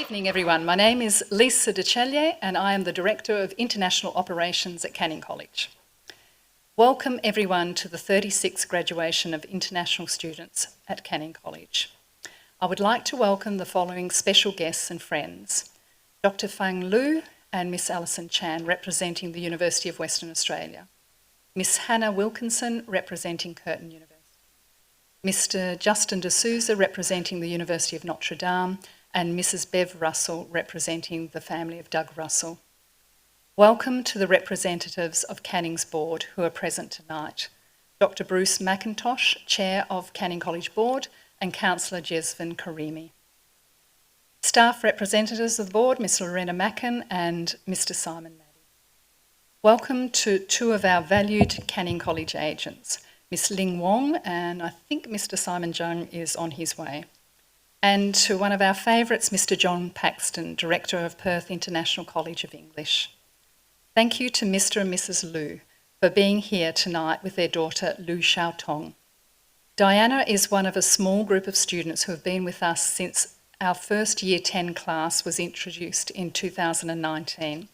evening, everyone. My name is Lisa De Chelier and I am the Director of International Operations at Canning College. Welcome everyone to the 36th graduation of international students at Canning College. I would like to welcome the following special guests and friends. Dr. Fang Lu and Miss Alison Chan, representing the University of Western Australia. Miss Hannah Wilkinson, representing Curtin University. Mr. Justin D'Souza, representing the University of Notre Dame, and Mrs. Bev Russell, representing the family of Doug Russell. Welcome to the representatives of Canning's board who are present tonight. Dr. Bruce Mackintosh, Chair of Canning College Board, and Councillor Jesvin Karimi. Staff representatives of the board, Miss Lorena Mackin and Mr. Simon Maddy. Welcome to two of our valued Canning College agents, Miss Ling Wong, and I think Mr. Simon Jung is on his way. And to one of our favourites, Mr. John Paxton, Director of Perth International College of English. Thank you to Mr. and Mrs. Lu for being here tonight with their daughter Lu Xiaotong. Diana is one of a small group of students who have been with us since our first Year 10 class was introduced in 2019.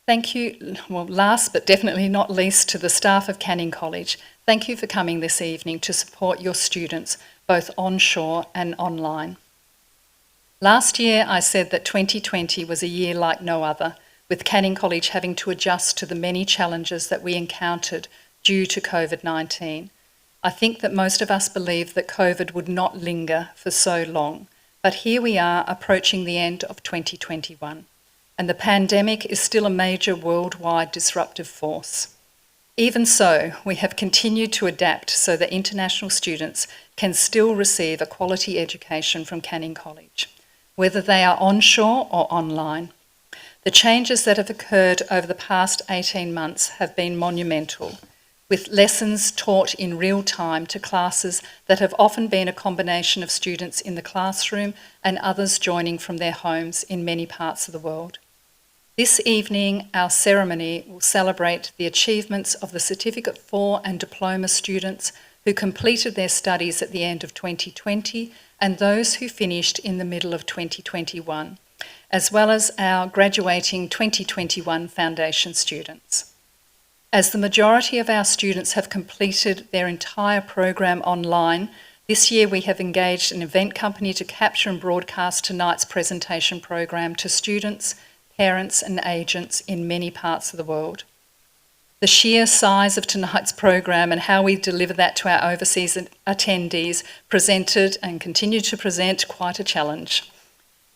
Thank you, well, last but definitely not least, to the staff of Canning College. Thank you for coming this evening to support your students, both onshore and online. Last year, I said that 2020 was a year like no other, with Canning College having to adjust to the many challenges that we encountered due to COVID-19. I think that most of us believed that COVID would not linger for so long, but here we are approaching the end of 2021. And the pandemic is still a major worldwide disruptive force. Even so, we have continued to adapt so that international students can still receive a quality education from Canning College, whether they are onshore or online. The changes that have occurred over the past 18 months have been monumental, with lessons taught in real time to classes that have often been a combination of students in the classroom and others joining from their homes in many parts of the world. This evening, our ceremony will celebrate the achievements of the Certificate 4 and Diploma students who completed their studies at the end of 2020 and those who finished in the middle of 2021, as well as our graduating 2021 foundation students. As the majority of our students have completed their entire program online, this year we have engaged an event company to capture and broadcast tonight's presentation program to students, parents and agents in many parts of the world. The sheer size of tonight's program and how we deliver that to our overseas attendees presented and continue to present quite a challenge.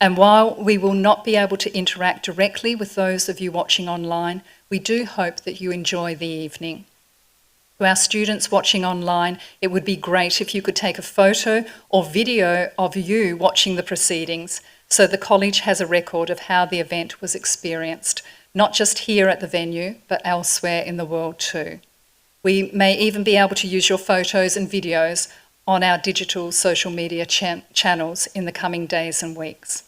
And while we will not be able to interact directly with those of you watching online, we do hope that you enjoy the evening. To our students watching online, it would be great if you could take a photo or video of you watching the proceedings so the college has a record of how the event was experienced, not just here at the venue, but elsewhere in the world too. We may even be able to use your photos and videos on our digital social media channels in the coming days and weeks.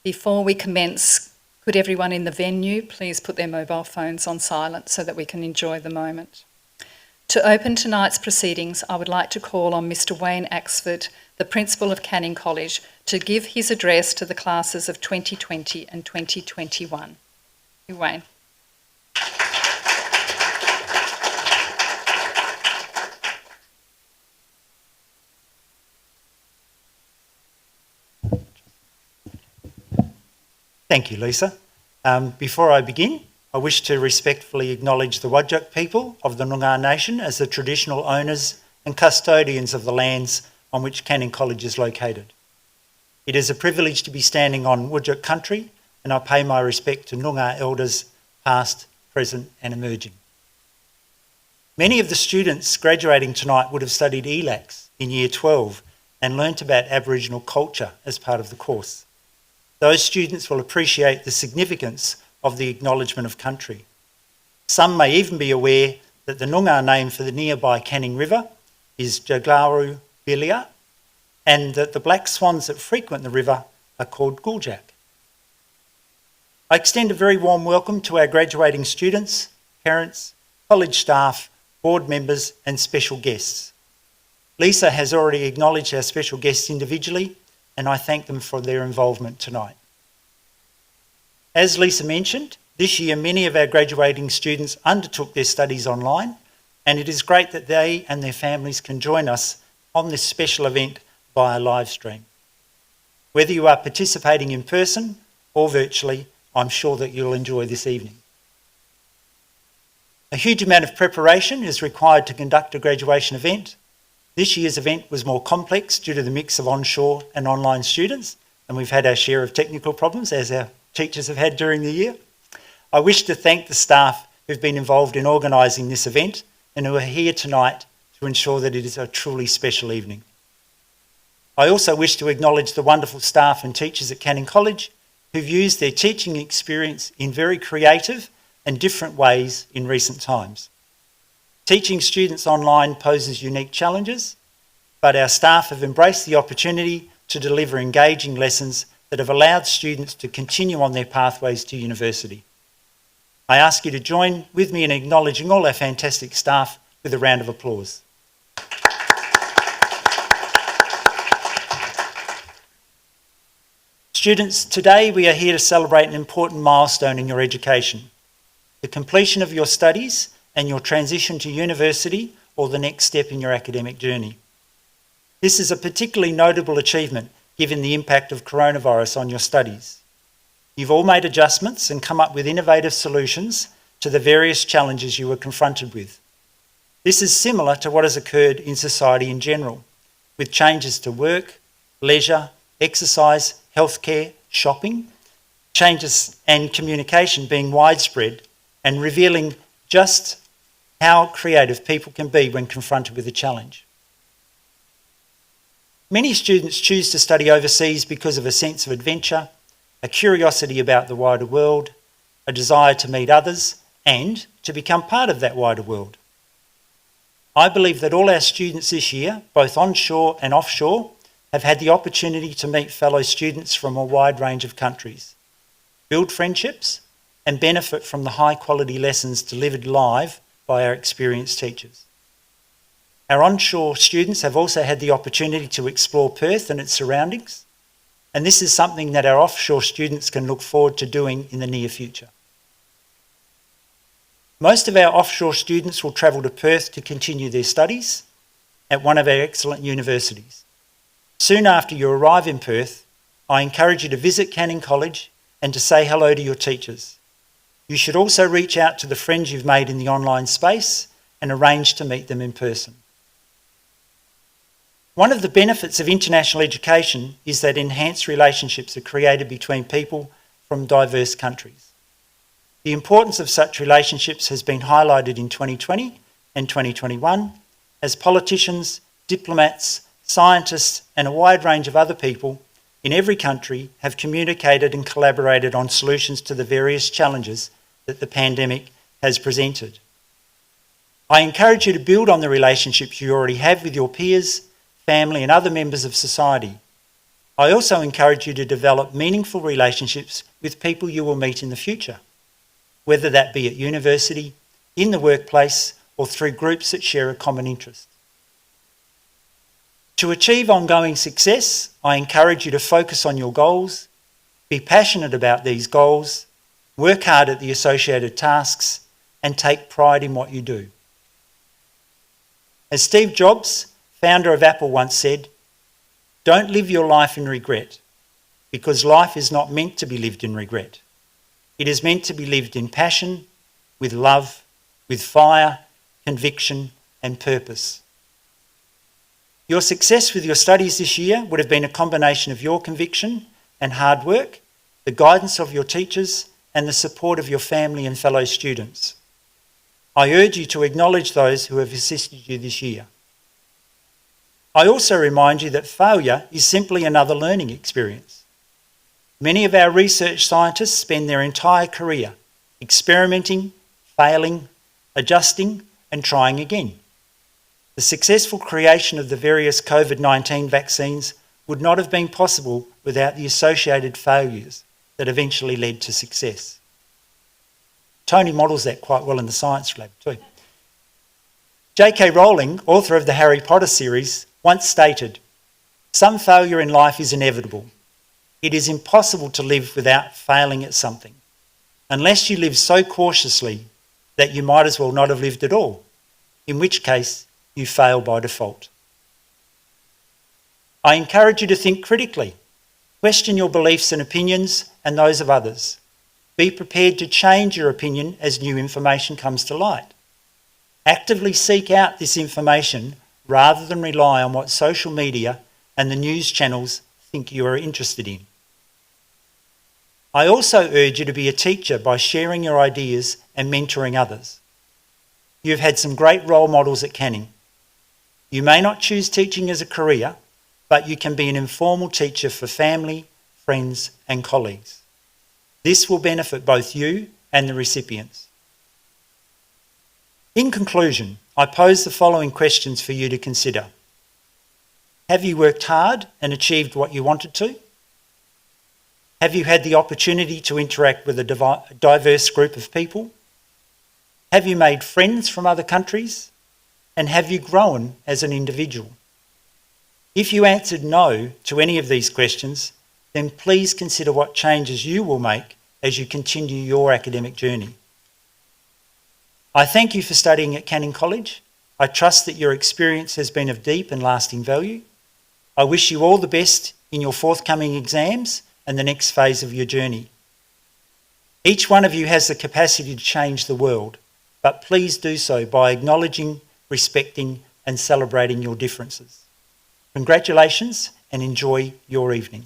Before we commence, could everyone in the venue please put their mobile phones on silent so that we can enjoy the moment. To open tonight's proceedings, I would like to call on Mr. Wayne Axford, the Principal of Canning College, to give his address to the classes of 2020 and 2021. Wayne. Thank you, Lisa. Before I begin, I wish to respectfully acknowledge the Whadjuk people of the Noongar Nation as the traditional owners and custodians of the lands on which Canning College is located. It is a privilege to be standing on Whadjuk country, and I pay my respect to Noongar elders past, present and emerging. Many of the students graduating tonight would have studied ELACs in Year 12 and learnt about Aboriginal culture as part of the course. Those students will appreciate the significance of the acknowledgement of country. Some may even be aware that the Noongar name for the nearby Canning River is Jaglaru Bilia, and that the black swans that frequent the river are called Guljak. I extend a very warm welcome to our graduating students, parents, college staff, board members and special guests. Lisa has already acknowledged our special guests individually, and I thank them for their involvement tonight. As Lisa mentioned, this year many of our graduating students undertook their studies online, and it is great that they and their families can join us on this special event via live stream. Whether you are participating in person or virtually, I'm sure that you'll enjoy this evening. A huge amount of preparation is required to conduct a graduation event. This year's event was more complex due to the mix of onshore and online students, and we've had our share of technical problems, as our teachers have had during the year. I wish to thank the staff who've been involved in organising this event and who are here tonight to ensure that it is a truly special evening. I also wish to acknowledge the wonderful staff and teachers at Canning College who've used their teaching experience in very creative and different ways in recent times. Teaching students online poses unique challenges, but our staff have embraced the opportunity to deliver engaging lessons that have allowed students to continue on their pathways to university. I ask you to join with me in acknowledging all our fantastic staff with a round of applause. Students, today we are here to celebrate an important milestone in your education, the completion of your studies and your transition to university or the next step in your academic journey. This is a particularly notable achievement given the impact of coronavirus on your studies. You've all made adjustments and come up with innovative solutions to the various challenges you were confronted with. This is similar to what has occurred in society in general, with changes to work, leisure, exercise, healthcare, shopping, changes and communication being widespread and revealing just how creative people can be when confronted with a challenge. Many students choose to study overseas because of a sense of adventure, a curiosity about the wider world, a desire to meet others and to become part of that wider world. I believe that all our students this year, both onshore and offshore, have had the opportunity to meet fellow students from a wide range of countries, build friendships and benefit from the high quality lessons delivered live by our experienced teachers. Our onshore students have also had the opportunity to explore Perth and its surroundings, and this is something that our offshore students can look forward to doing in the near future. Most of our offshore students will travel to Perth to continue their studies at one of our excellent universities. Soon after you arrive in Perth, I encourage you to visit Canning College and to say hello to your teachers. You should also reach out to the friends you've made in the online space and arrange to meet them in person. One of the benefits of international education is that enhanced relationships are created between people from diverse countries. The importance of such relationships has been highlighted in 2020 and 2021 as politicians, diplomats, scientists and a wide range of other people in every country have communicated and collaborated on solutions to the various challenges that the pandemic has presented. I encourage you to build on the relationships you already have with your peers, family and other members of society. I also encourage you to develop meaningful relationships with people you will meet in the future, whether that be at university, in the workplace or through groups that share a common interest. To achieve ongoing success, I encourage you to focus on your goals, be passionate about these goals, work hard at the associated tasks, and take pride in what you do. As Steve Jobs, founder of Apple, once said, "Don't live your life in regret, because life is not meant to be lived in regret. It is meant to be lived in passion, with love, with fire, conviction, and purpose." Your success with your studies this year would have been a combination of your conviction and hard work, the guidance of your teachers, and the support of your family and fellow students. I urge you to acknowledge those who have assisted you this year. I also remind you that failure is simply another learning experience. Many of our research scientists spend their entire career experimenting, failing, adjusting, and trying again. The successful creation of the various COVID-19 vaccines would not have been possible without the associated failures that eventually led to success. Tony models that quite well in the science lab too. J.K. Rowling, author of the Harry Potter series, once stated, Some failure in life is inevitable. It is impossible to live without failing at something, unless you live so cautiously that you might as well not have lived at all, in which case you fail by default. I encourage you to think critically. Question your beliefs and opinions and those of others. Be prepared to change your opinion as new information comes to light. Actively seek out this information rather than rely on what social media and the news channels think you are interested in. I also urge you to be a teacher by sharing your ideas and mentoring others. You've had some great role models at Canning. You may not choose teaching as a career, but you can be an informal teacher for family, friends and colleagues. This will benefit both you and the recipients. In conclusion, I pose the following questions for you to consider. Have you worked hard and achieved what you wanted to? Have you had the opportunity to interact with a diverse group of people? Have you made friends from other countries? And have you grown as an individual? If you answered no to any of these questions, then please consider what changes you will make as you continue your academic journey. I thank you for studying at Canning College. I trust that your experience has been of deep and lasting value. I wish you all the best in your forthcoming exams and the next phase of your journey. Each one of you has the capacity to change the world, but please do so by acknowledging, respecting and celebrating your differences. Congratulations and enjoy your evening.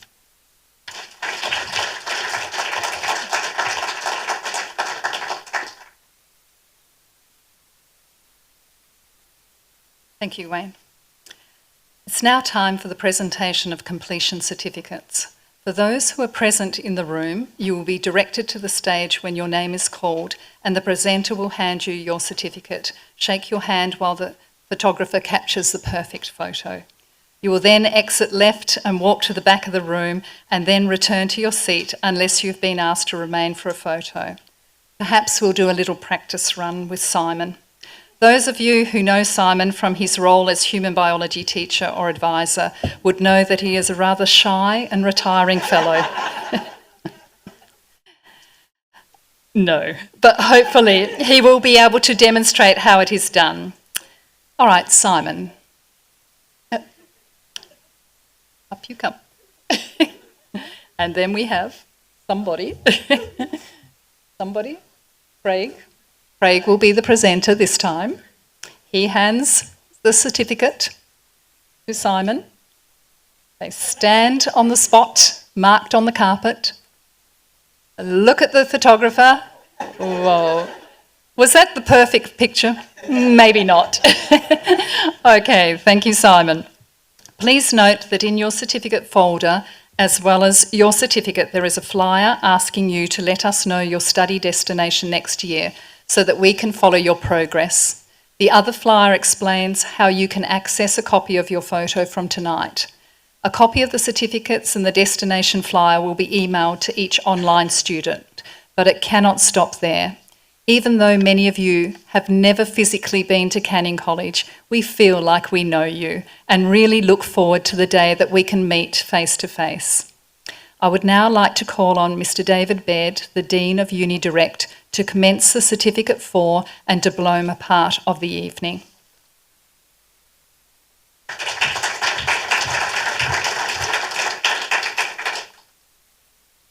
Thank you, Wayne. It's now time for the presentation of completion certificates. For those who are present in the room, you will be directed to the stage when your name is called and the presenter will hand you your certificate. Shake your hand while the photographer captures the perfect photo. You will then exit left and walk to the back of the room and then return to your seat unless you've been asked to remain for a photo. Perhaps we'll do a little practice run with Simon. Those of you who know Simon from his role as human biology teacher or advisor would know that he is a rather shy and retiring fellow. No, but hopefully he will be able to demonstrate how it is done. All right, Simon. Up you come. And then we have somebody. Craig. Craig will be the presenter this time. He hands the certificate to Simon. They stand on the spot marked on the carpet. Look at the photographer. Whoa. Was that the perfect picture? Maybe not. Okay, thank you, Simon. Please note that in your certificate folder, as well as your certificate, there is a flyer asking you to let us know your study destination next year so that we can follow your progress. The other flyer explains how you can access a copy of your photo from tonight. A copy of the certificates and the destination flyer will be emailed to each online student, but it cannot stop there. Even though many of you have never physically been to Canning College, we feel like we know you and really look forward to the day that we can meet face to face. I would now like to call on Mr. David Baird, the Dean of UniDirect, to commence the Certificate 4 and Diploma part of the evening.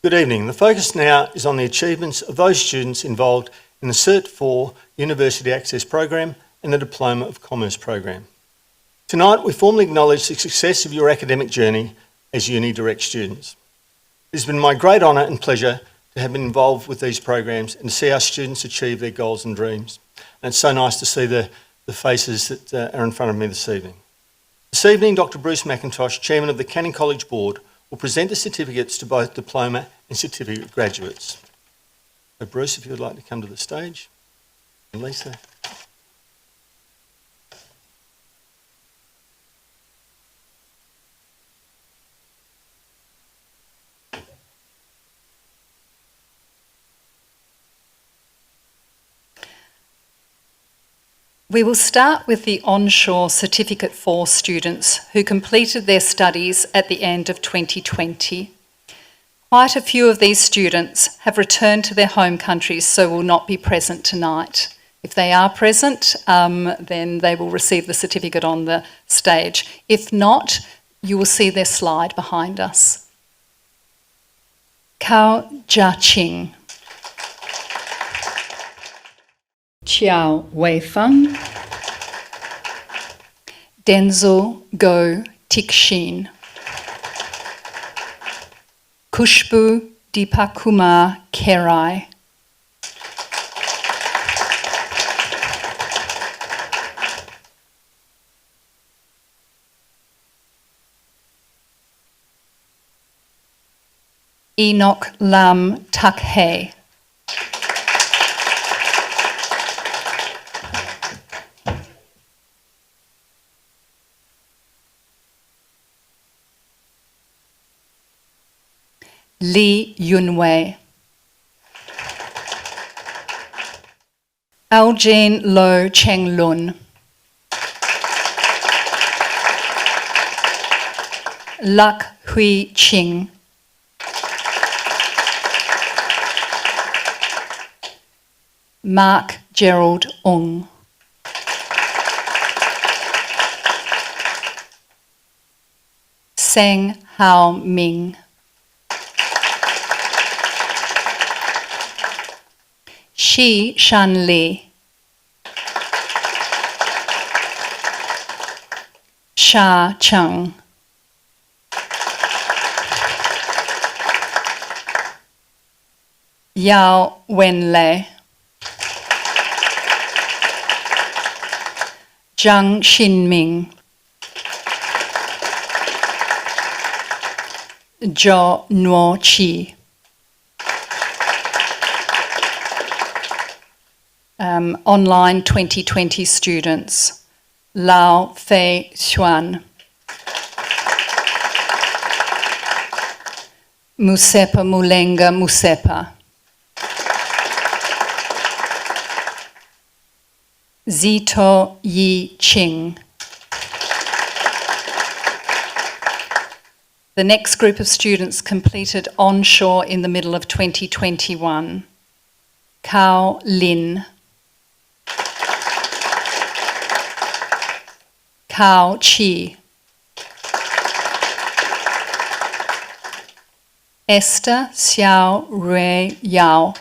Good evening. The focus now is on the achievements of those students involved in the Cert 4 University Access Program and the Diploma of Commerce program. Tonight, we formally acknowledge the success of your academic journey as UniDirect students. It has been my great honour and pleasure to have been involved with these programs and to see our students achieve their goals and dreams. And it's so nice to see the faces that are in front of me this evening. This evening, Dr. Bruce Mackintosh, Chairman of the Canning College Board, will present the certificates to both diploma and certificate graduates. So Bruce, if you would like to come to the stage. And Lisa. We will start with the onshore Certificate 4 students who completed their studies at the end of 2020. Quite a few of these students have returned to their home countries, so will not be present tonight. If they are present, then they will receive the certificate on the stage. If not, you will see their slide behind us. Kao Jia Ching. Chiao Wei Feng. Denzel Go Tikshin. Kushbu Deepakumar Kerai. Enoch Lam Takhe. Lee Yunwei. Aljane Lo Cheng Lun. Lak Hui Ching. Mark Gerald Ong. Sang Hao Ming. Shi Shan Li. Sha Chung. Yao Wenlei. Zhang Xinming. Zhou Nuo Qi. Online 2020 students. Lao Fei Xuan. Musepa Mulenga Musepa. Zito Yi Ching. The next group of students completed onshore in the middle of 2021. Kao Lin. Kao Chi. Esther Xiao Rui Yao.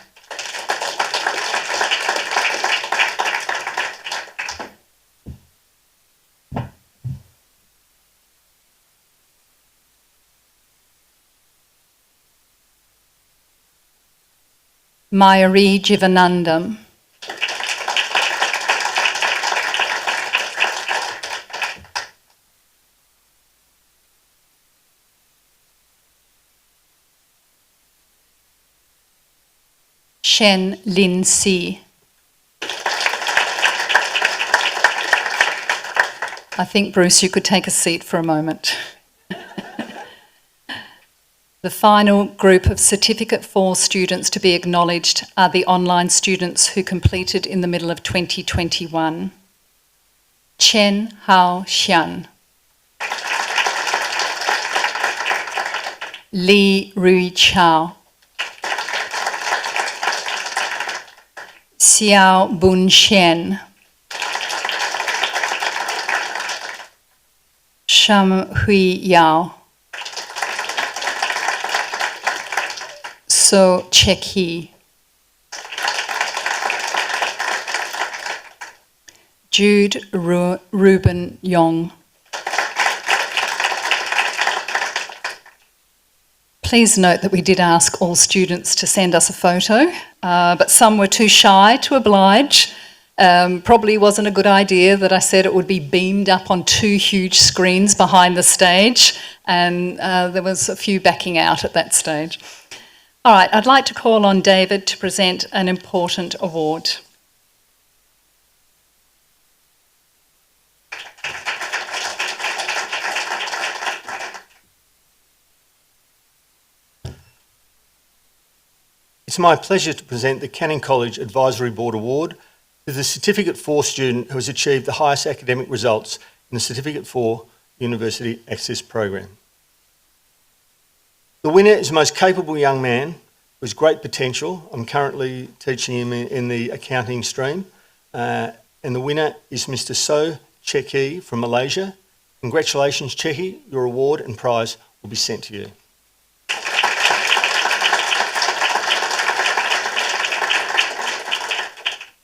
Mayuri Jivanandam. Shen Lin Si. I think, Bruce, you could take a seat for a moment. The final group of Certificate 4 students to be acknowledged are the online students who completed in the middle of 2021. Chen Hao Xian. Li Rui Chao. Xiao Bun Shen. Sham Hui Yao. So Cheki. Jude Ruben Yong. Please note that we did ask all students to send us a photo, but some were too shy to oblige. Probably wasn't a good idea that I said it would be beamed up on 2 huge screens behind the stage, and there was a few backing out at that stage. All right, I'd like to call on David to present an important award. It's my pleasure to present the Canning College Advisory Board Award to the Certificate 4 student who has achieved the highest academic results in the Certificate 4 University Access Program. The winner is the most capable young man who has great potential. I'm currently teaching him in the accounting stream. And the winner is Mr. So Cheki from Malaysia. Congratulations, Cheki. Your award and prize will be sent to you.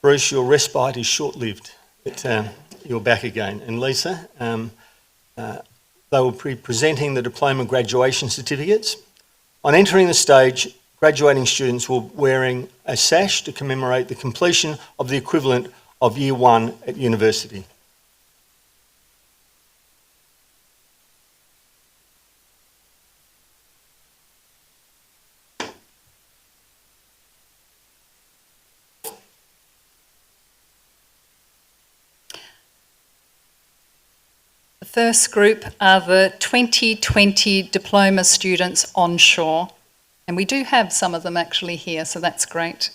Bruce, your respite is short-lived, but you're back again. And Lisa, they will be presenting the diploma graduation certificates. On entering the stage, graduating students will be wearing a sash to commemorate the completion of the equivalent of Year 1 at university. The first group are the 2020 diploma students onshore, and we do have some of them actually here, so that's great.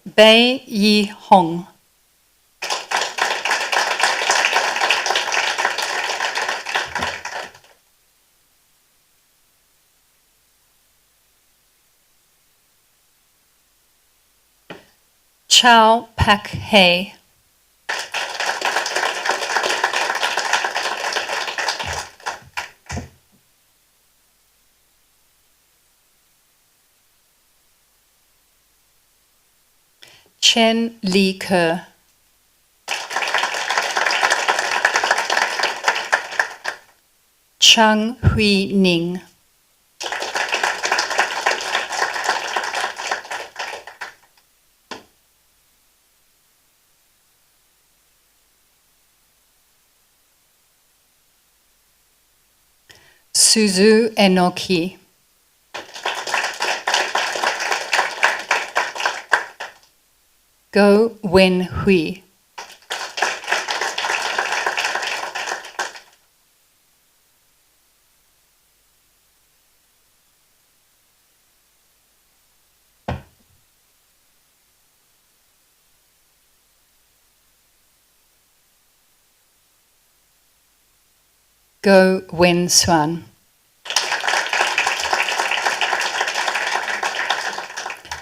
Bei Yi Hong. Chow Pak Hei. Chen Li Ke. Chang Hui Ning. Suzu Enoki. Go Wen Hui. Go Wen Swan.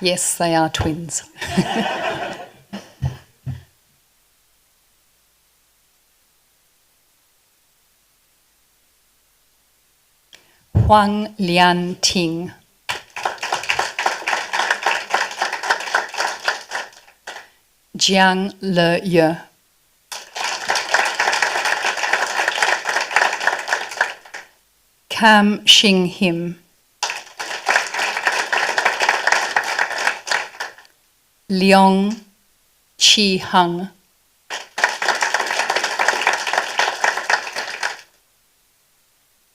Yes, they are twins. Huang Lian Ting. Jiang Le Ye. Kam Xing Him. Leong Chi Hung.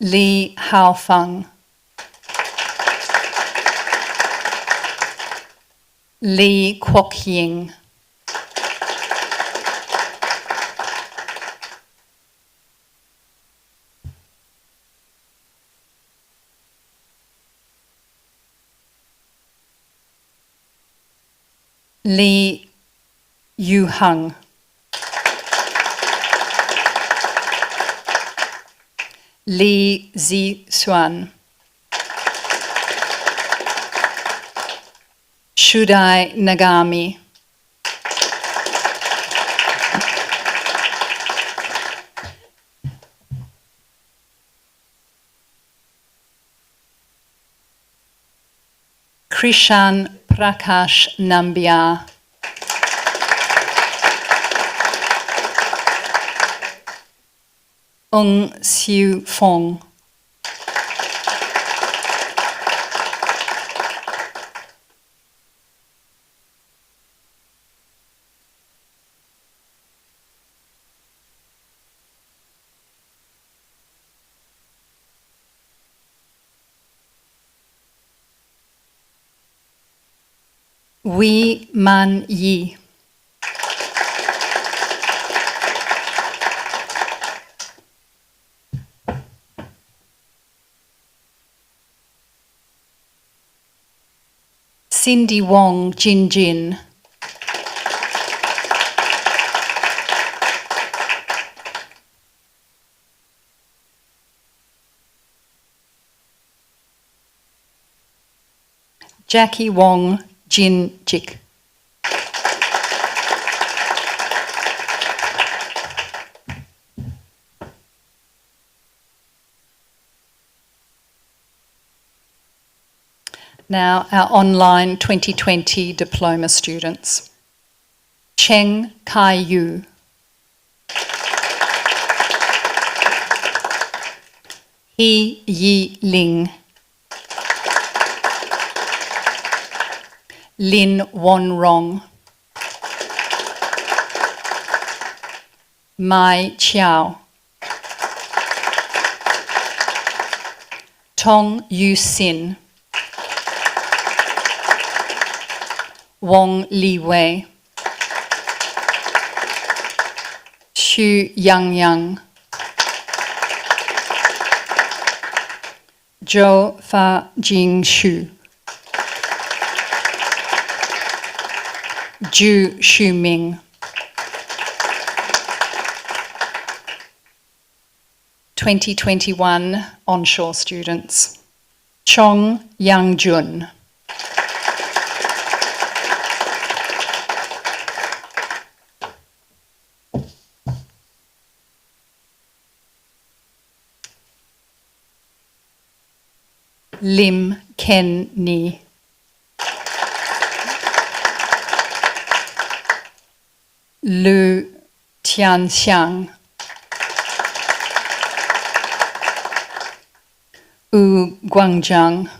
Li Haofeng. Li Kwok Ying. Li Yu Hung. Li Zi Xuan. Shudai Nagami. Krishan Prakash Nambiar. Ung Siu Fong. Wei Man Yi. Cindy Wong Jin Jin. Jackie Wong Jin Jik. Now, our online 2020 diploma students. Cheng Kai Yu. He Yi Ling. Lin Won Rong. Mai Chiao. Tong Yu Sin. Wong Li Wei. Xu Yang Yang. Zhou Fa Jing Xu. Ju Shuming. 2021 onshore students. Chong Yang Jun. Lim Ken Ni. Lu Tianxiang. Wu Guangzhang.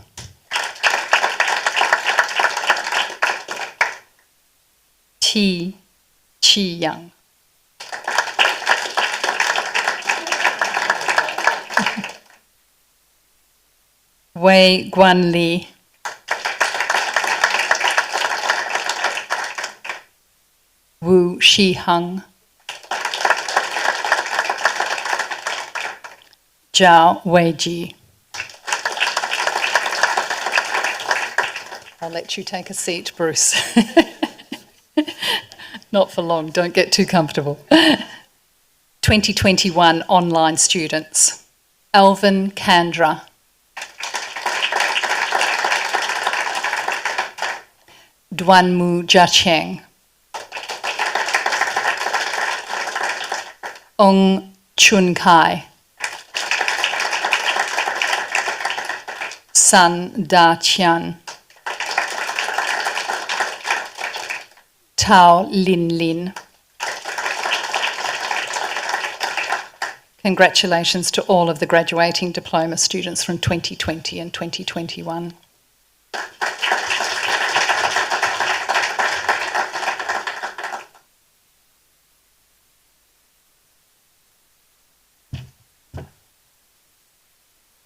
Ti Qiyang. Wei Guanli. Wu Shihang. Zhao Weiji. I'll let you take a seat, Bruce. Not for long, don't get too comfortable. 2021 online students. Alvin Candra. Duanmu Jiacheng. Ong Chun Kai. San Da Qian. Tao Lin Lin. Congratulations to all of the graduating diploma students from 2020 and 2021.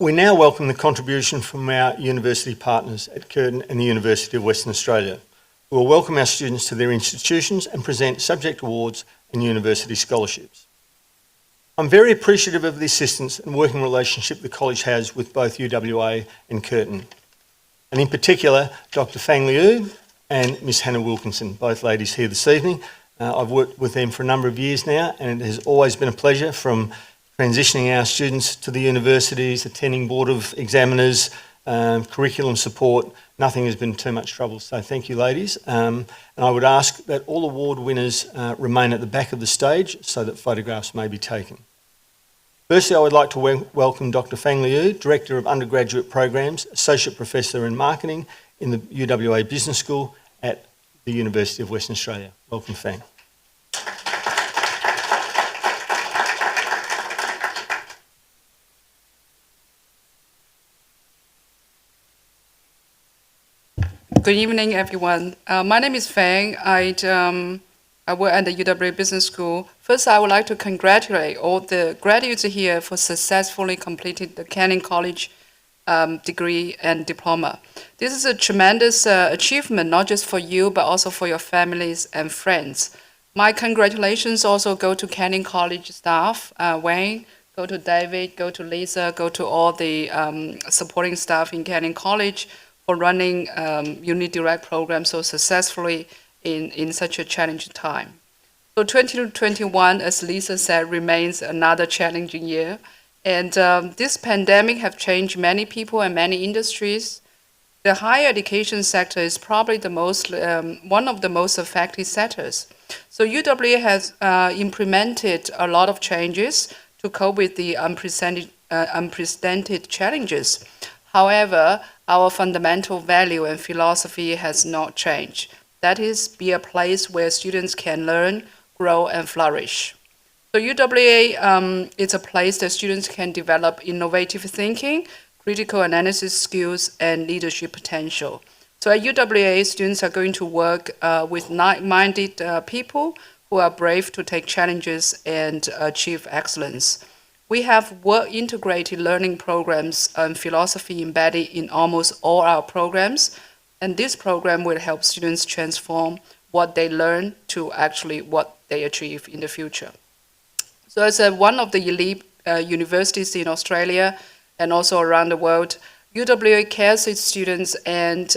We now welcome the contribution from our university partners at Curtin and the University of Western Australia. We will welcome our students to their institutions and present subject awards and university scholarships. I'm very appreciative of the assistance and working relationship the college has with both UWA and Curtin, and in particular Dr. Fang Liu and Miss Hannah Wilkinson, both ladies here this evening. I've worked with them for a number of years now, and it has always been a pleasure, from transitioning our students to the universities, attending Board of Examiners, curriculum support. Nothing has been too much trouble, so thank you, ladies. And I would ask that all award winners remain at the back of the stage so that photographs may be taken. Firstly, I would like to welcome Dr. Fang Liu, Director of Undergraduate Programs, Associate Professor in Marketing in the UWA Business School at the University of Western Australia. Welcome, Fang. Good evening, everyone. My name is Fang. I work at the UWA Business School. First, I would like to congratulate all the graduates here for successfully completing the Canon College degree and diploma. This is a tremendous achievement, not just for you, but also for your families and friends. My congratulations also go to Canon College staff, Wayne, go to David, go to Lisa, go to all the supporting staff in Canon College for running Uni-Direct program so successfully in such a challenging time. So 2021, as Lisa said, remains another challenging year. And this pandemic have changed many people and many industries. The higher education sector is probably the most, one of the most affected sectors. So UWA has implemented a lot of changes to cope with the unprecedented challenges. However, our fundamental value and philosophy has not changed. That is, be a place where students can learn, grow, and flourish. So UWA is a place that students can develop innovative thinking, critical analysis skills, and leadership potential. So at UWA, students are going to work with like-minded people who are brave to take challenges and achieve excellence. We have work-integrated learning programs and philosophy embedded in almost all our programs, and this program will help students transform what they learn to actually what they achieve in the future. So as one of the elite universities in Australia and also around the world, UWA cares its students and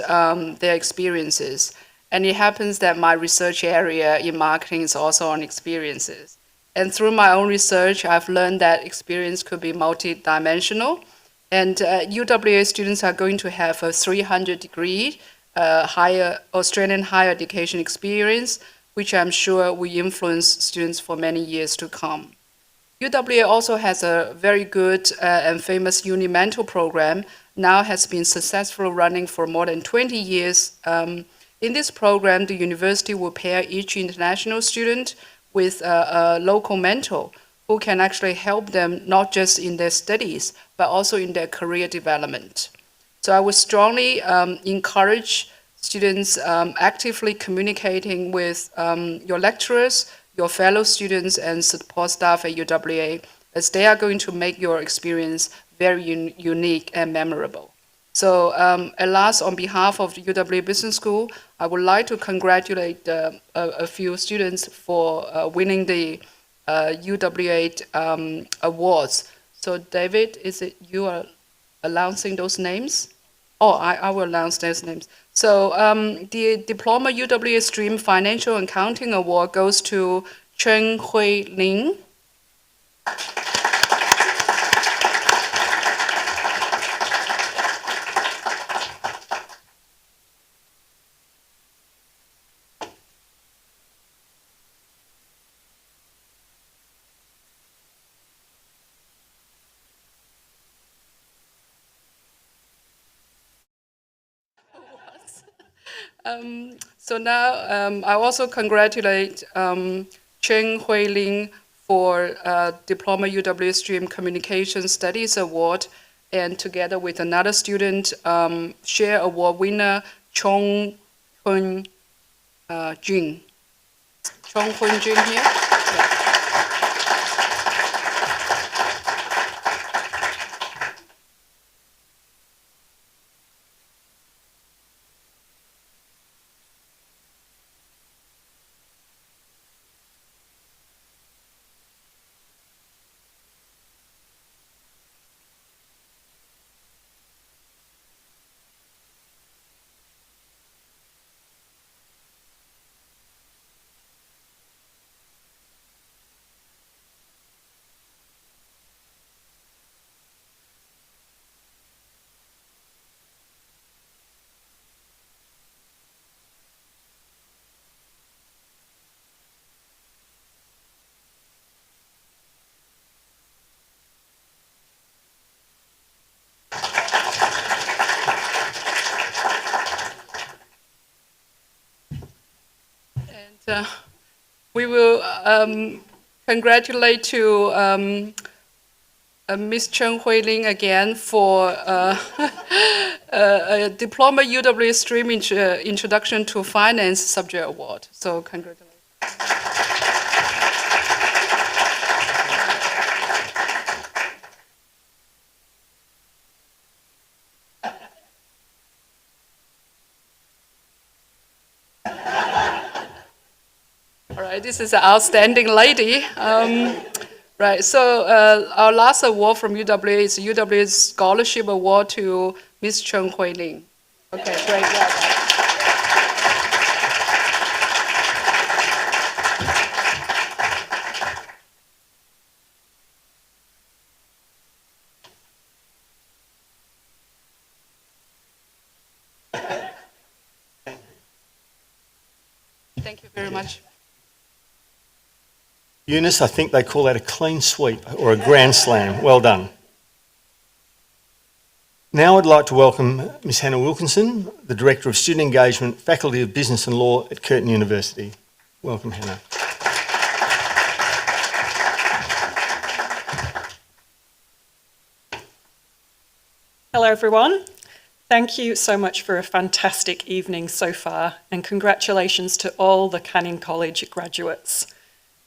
their experiences. And it happens that my research area in marketing is also on experiences. And through my own research, I've learned that experience could be multidimensional. And UWA students are going to have a 300-degree Australian higher education experience, which I'm sure will influence students for many years to come. UWA also has a very good and famous Uni Mentor program, now has been successfully running for more than 20 years. In this program, the university will pair each international student with a local mentor who can actually help them not just in their studies, but also in their career development. So I would strongly encourage students actively communicating with your lecturers, your fellow students, and support staff at UWA, as they are going to make your experience very unique and memorable. So at last, on behalf of the UWA Business School, I would like to congratulate a few students for winning the UWA awards. So David, is it you are announcing those names? Oh, I will announce those names. So the Diploma UWA Stream Financial Accounting Award goes to Chen Hui Ling. So now I also congratulate Chen Hui Ling for Diploma UW Stream Communication Studies Award, and together with another student, share award winner Chong Hun Jun. Chong Hun Jun here. Yeah. We will congratulate to Ms. Chen Huiling again for a Diploma UW Stream Introduction to Finance Subject Award. So congratulations. All right, this is an outstanding lady. Right, so our last award from UWA is UWA's Scholarship Award to Ms. Chen Huiling. Okay, great. Well done. Thank you very much. Eunice, I think they call that a clean sweep or a grand slam. Well done. Now I'd like to welcome Ms Hannah Wilkinson, the Director of Student Engagement, Faculty of Business and Law at Curtin University. Welcome, Hannah. Hello everyone. Thank you so much for a fantastic evening so far, and congratulations to all the Canning College graduates.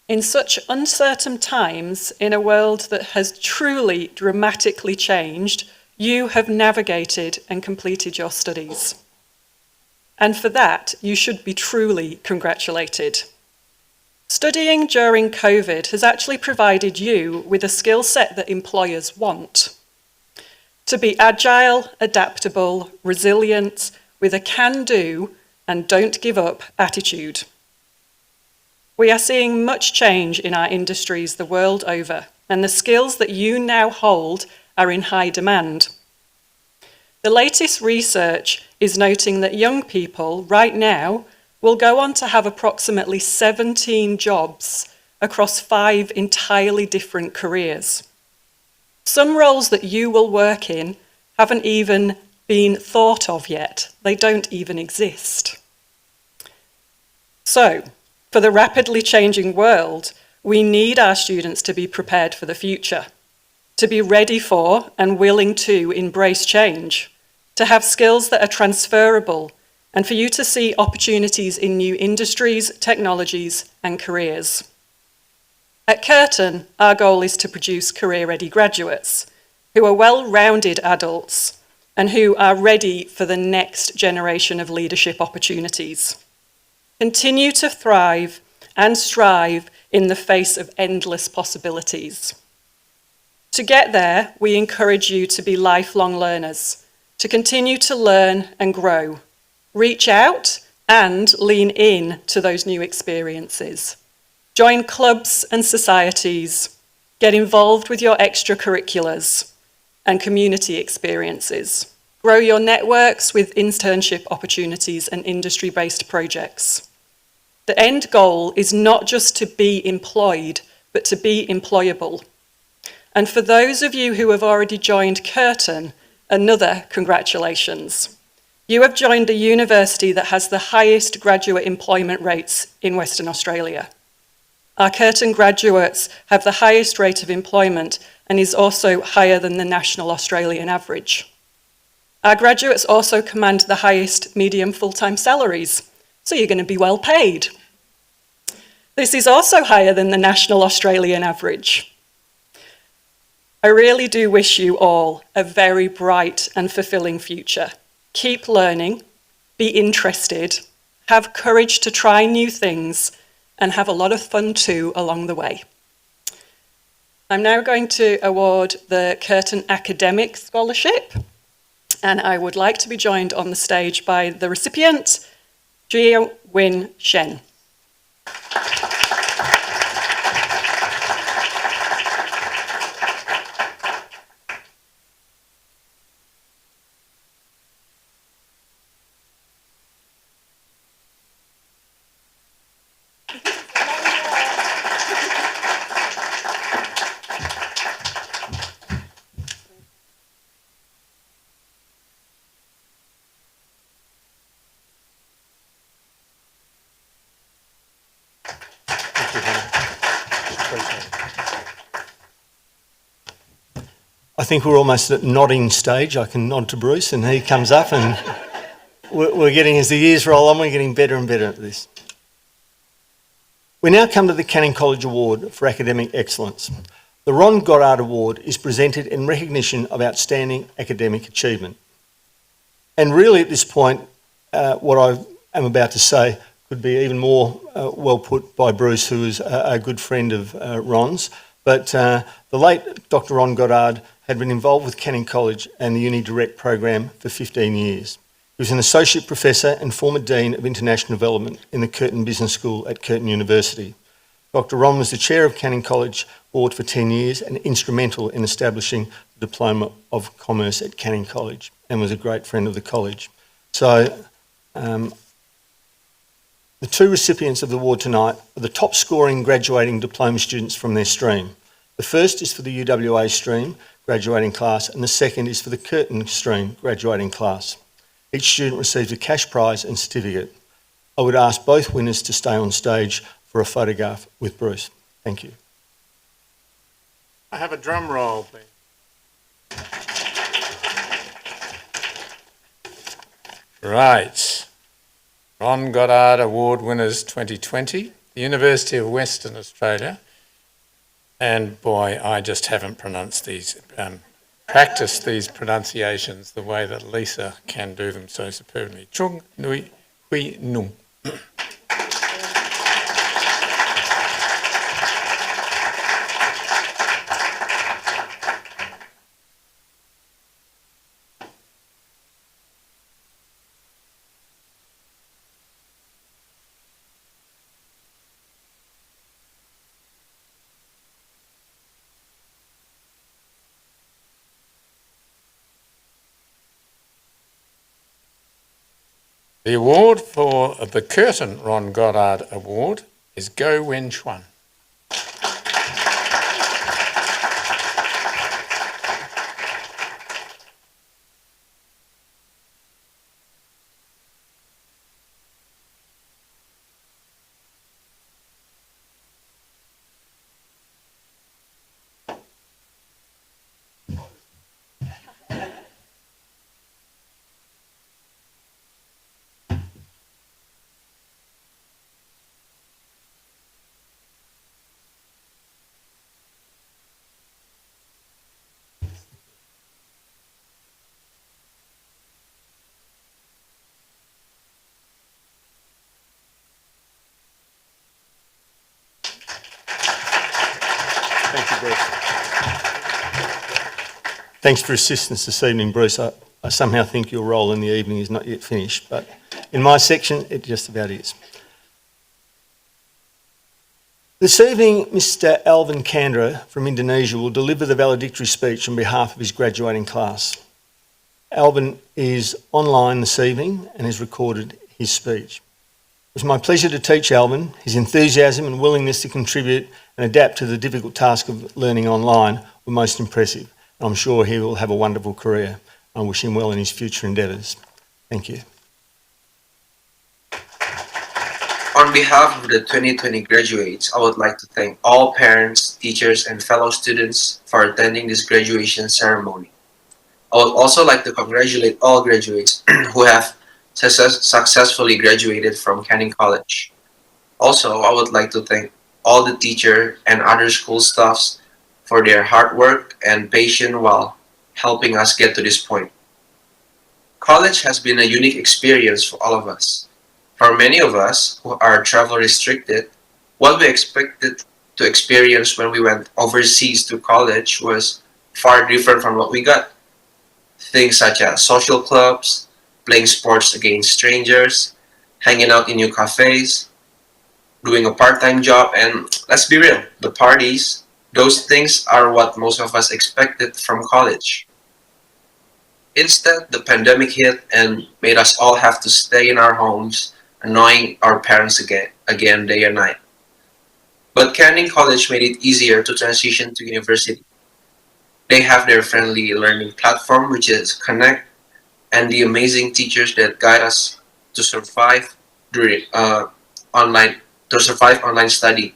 In such uncertain times, in a world that has truly dramatically changed, you have navigated and completed your studies. And for that, you should be truly congratulated. Studying during COVID has actually provided you with a skill set that employers want. To be agile, adaptable, resilient, with a can-do and don't give up attitude. We are seeing much change in our industries the world over, and the skills that you now hold are in high demand. The latest research is noting that young people right now will go on to have approximately 17 jobs across 5 entirely different careers. Some roles that you will work in haven't even been thought of yet. They don't even exist. So, for the rapidly changing world, we need our students to be prepared for the future, to be ready for and willing to embrace change, to have skills that are transferable, and for you to see opportunities in new industries, technologies, and careers. At Curtin, our goal is to produce career-ready graduates who are well-rounded adults and who are ready for the next generation of leadership opportunities. Continue to thrive and strive in the face of endless possibilities. To get there, we encourage you to be lifelong learners, to continue to learn and grow, reach out and lean in to those new experiences. Join clubs and societies, get involved with your extracurriculars and community experiences. Grow your networks with internship opportunities and industry-based projects. The end goal is not just to be employed, but to be employable. And for those of you who have already joined Curtin, another congratulations. You have joined a university that has the highest graduate employment rates in Western Australia. Our Curtin graduates have the highest rate of employment and is also higher than the national Australian average. Our graduates also command the highest medium full-time salaries, so you're going to be well paid. This is also higher than the national Australian average. I really do wish you all a very bright and fulfilling future. Keep learning, be interested, have courage to try new things, and have a lot of fun too along the way. I'm now going to award the Curtin Academic Scholarship, and I would like to be joined on the stage by the recipient, Jia Win Shen. I think we're almost at nodding stage. I can nod to Bruce and he comes up, and we're getting, as the years roll on, we're getting better and better at this. We now come to the Canning College Award for Academic Excellence. The Ron Goddard Award is presented in recognition of outstanding academic achievement. And really at this point, what I am about to say could be even more well put by Bruce, who is a good friend of Ron's. But the late Dr. Ron Goddard had been involved with Canning College and the Uni Direct program for 15 years. He was an Associate Professor and former Dean of International Development in the Curtin Business School at Curtin University. Dr. Ron was the Chair of Canning College Board for 10 years and instrumental in establishing the Diploma of Commerce at Canning College and was a great friend of the college. So the two recipients of the award tonight are the top scoring graduating diploma students from their stream. The first is for the UWA stream graduating class and the second is for the Curtin stream graduating class. Each student receives a cash prize and certificate. I would ask both winners to stay on stage for a photograph with Bruce. Thank you. I have a drum roll, please. Right. Ron Goddard Award winners 2020, the University of Western Australia. And boy, I just haven't practiced these pronunciations the way that Lisa can do them so superbly. Chung Nui Hui Nung. The award for the Curtin Ron Goddard Award is Go Wen Chuan. Thank you, Bruce. Thanks for assistance this evening, Bruce. I somehow think your role in the evening is not yet finished, but in my section, it just about is. This evening, Mr. Alvin Candra from Indonesia will deliver the valedictory speech on behalf of his graduating class. Alvin is online this evening and has recorded his speech. It was my pleasure to teach Alvin. His enthusiasm and willingness to contribute and adapt to the difficult task of learning online were most impressive. I'm sure he will have a wonderful career. I wish him well in his future endeavours. Thank you. On behalf of the 2020 graduates, I would like to thank all parents, teachers, and fellow students for attending this graduation ceremony. I would also like to congratulate all graduates who have successfully graduated from Canning College. Also, I would like to thank all the teacher and other school staffs for their hard work and patience while helping us get to this point. College has been a unique experience for all of us. For many of us who are travel restricted, what we expected to experience when we went overseas to college was far different from what we got. Things such as social clubs, playing sports against strangers, hanging out in new cafes, doing a part-time job, and let's be real, the parties, those things are what most of us expected from college. Instead, the pandemic hit and made us all have to stay in our homes, annoying our parents again day and night. But Canning College made it easier to transition to university. They have their friendly learning platform, which is Connect, and the amazing teachers that guide us to survive during online study.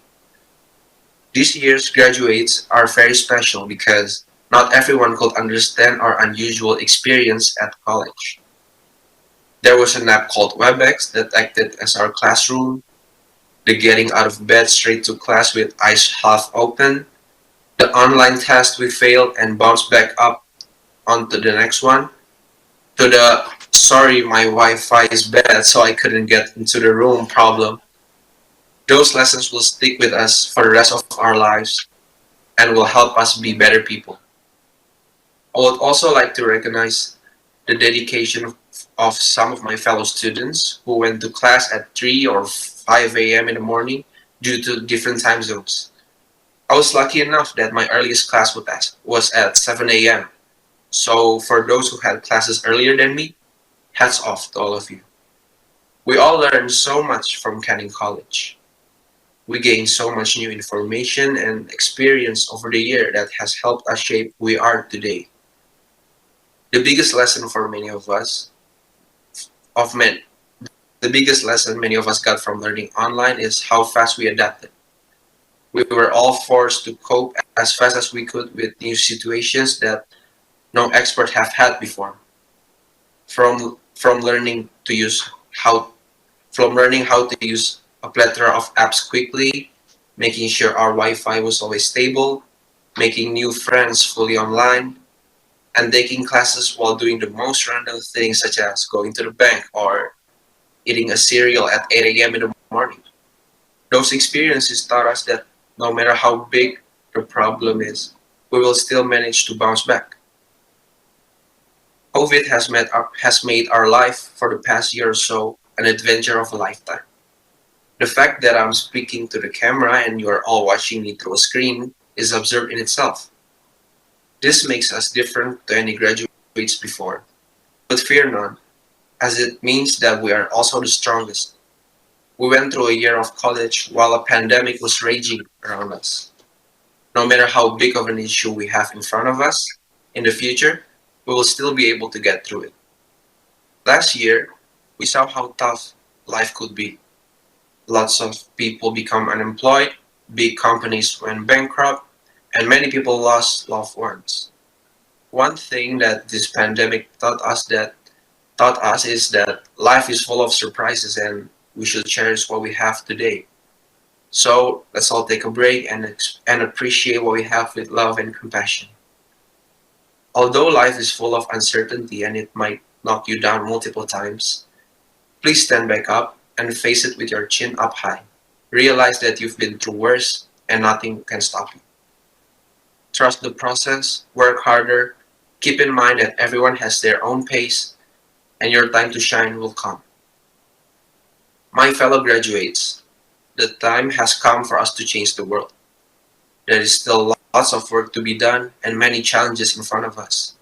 This year's graduates are very special because not everyone could understand our unusual experience at college. There was an app called WebEx that acted as our classroom, the getting out of bed straight to class with eyes half open, the online test we failed and bounced back up onto the next one, to the sorry my Wi-Fi is bad so I couldn't get into the room problem. Those lessons will stick with us for the rest of our lives and will help us be better people. I would also like to recognize the dedication of some of my fellow students who went to class at 3 or 5 a.m. in the morning due to different time zones. I was lucky enough that my earliest class was at 7 a.m. So for those who had classes earlier than me, hats off to all of you. We all learned so much from Canon College. We gained so much new information and experience over the year that has helped us shape who we are today. The biggest lesson for many of us, the biggest lesson many of us got from learning online is how fast we adapted. We were all forced to cope as fast as we could with new situations that no expert have had before. From learning how to use a plethora of apps quickly, making sure our Wi-Fi was always stable, making new friends fully online, and taking classes while doing the most random things such as going to the bank or eating a cereal at 8 a.m. in the morning. Those experiences taught us that no matter how big the problem is, we will still manage to bounce back. COVID has made our life for the past year or so an adventure of a lifetime. The fact that I'm speaking to the camera and you are all watching me through a screen is absurd in itself. This makes us different to any graduates before, but fear none, as it means that we are also the strongest. We went through a year of college while a pandemic was raging around us. No matter how big of an issue we have in front of us, in the future, we will still be able to get through it. Last year, we saw how tough life could be. Lots of people become unemployed, big companies went bankrupt, and many people lost loved ones. One thing that this pandemic taught us is that life is full of surprises and we should cherish what we have today. So let's all take a break and appreciate what we have with love and compassion. Although life is full of uncertainty and it might knock you down multiple times, please stand back up and face it with your chin up high. Realize that you've been through worse and nothing can stop you. Trust the process, work harder, keep in mind that everyone has their own pace and your time to shine will come. My fellow graduates, the time has come for us to change the world. There is still lots of work to be done and many challenges in front of us.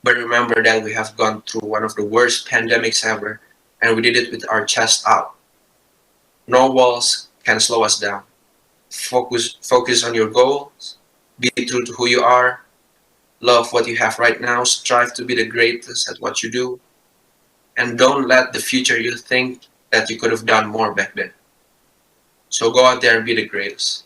But remember that we have gone through one of the worst pandemics ever and we did it with our chest out. No walls can slow us down. Focus on your goals, be true to who you are, love what you have right now, strive to be the greatest at what you do, and don't let the future you think that you could have done more back then. So go out there and be the greatest.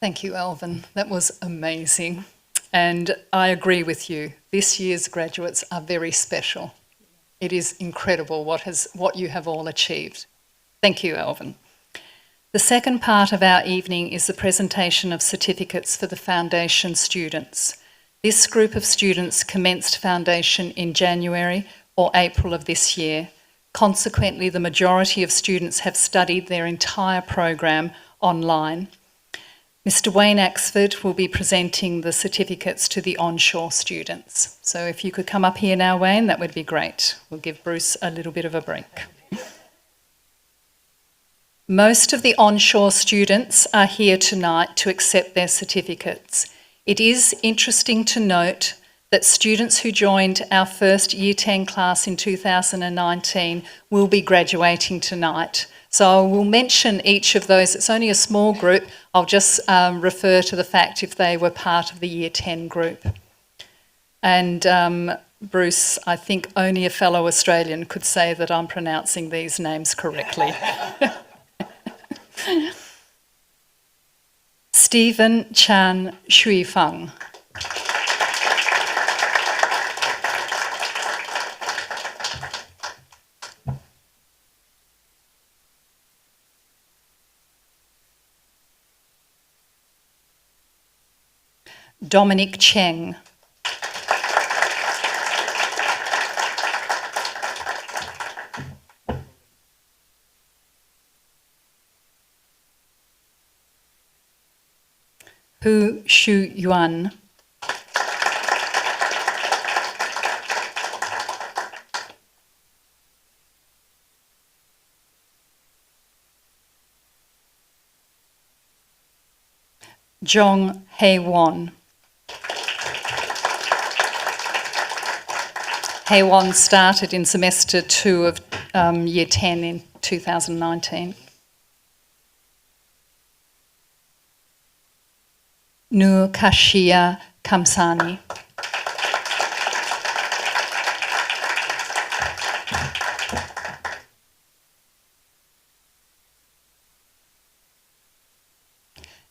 Thank you, Alvin. That was amazing. And I agree with you. This year's graduates are very special. It is incredible what you have all achieved. Thank you, Alvin. The second part of our evening is the presentation of certificates for the Foundation students. This group of students commenced Foundation in January or April of this year. Consequently, the majority of students have studied their entire program online. Mr. Wayne Axford will be presenting the certificates to the onshore students. So if you could come up here now, Wayne, that would be great. We'll give Bruce a little bit of a break. Most of the onshore students are here tonight to accept their certificates. It is interesting to note that students who joined our first Year 10 class in 2019 will be graduating tonight. So I will mention each of those. It's only a small group. I'll just refer to the fact if they were part of the Year 10 group. And Bruce, I think only a fellow Australian could say that I'm pronouncing these names correctly. Stephen Chan Shui Fang. Dominic Cheng. Hu Shu Yuan. Jong Hei Won. Hei Won started in semester 2 of year 10 in 2019. Nur Khaasyiyah Kamsani.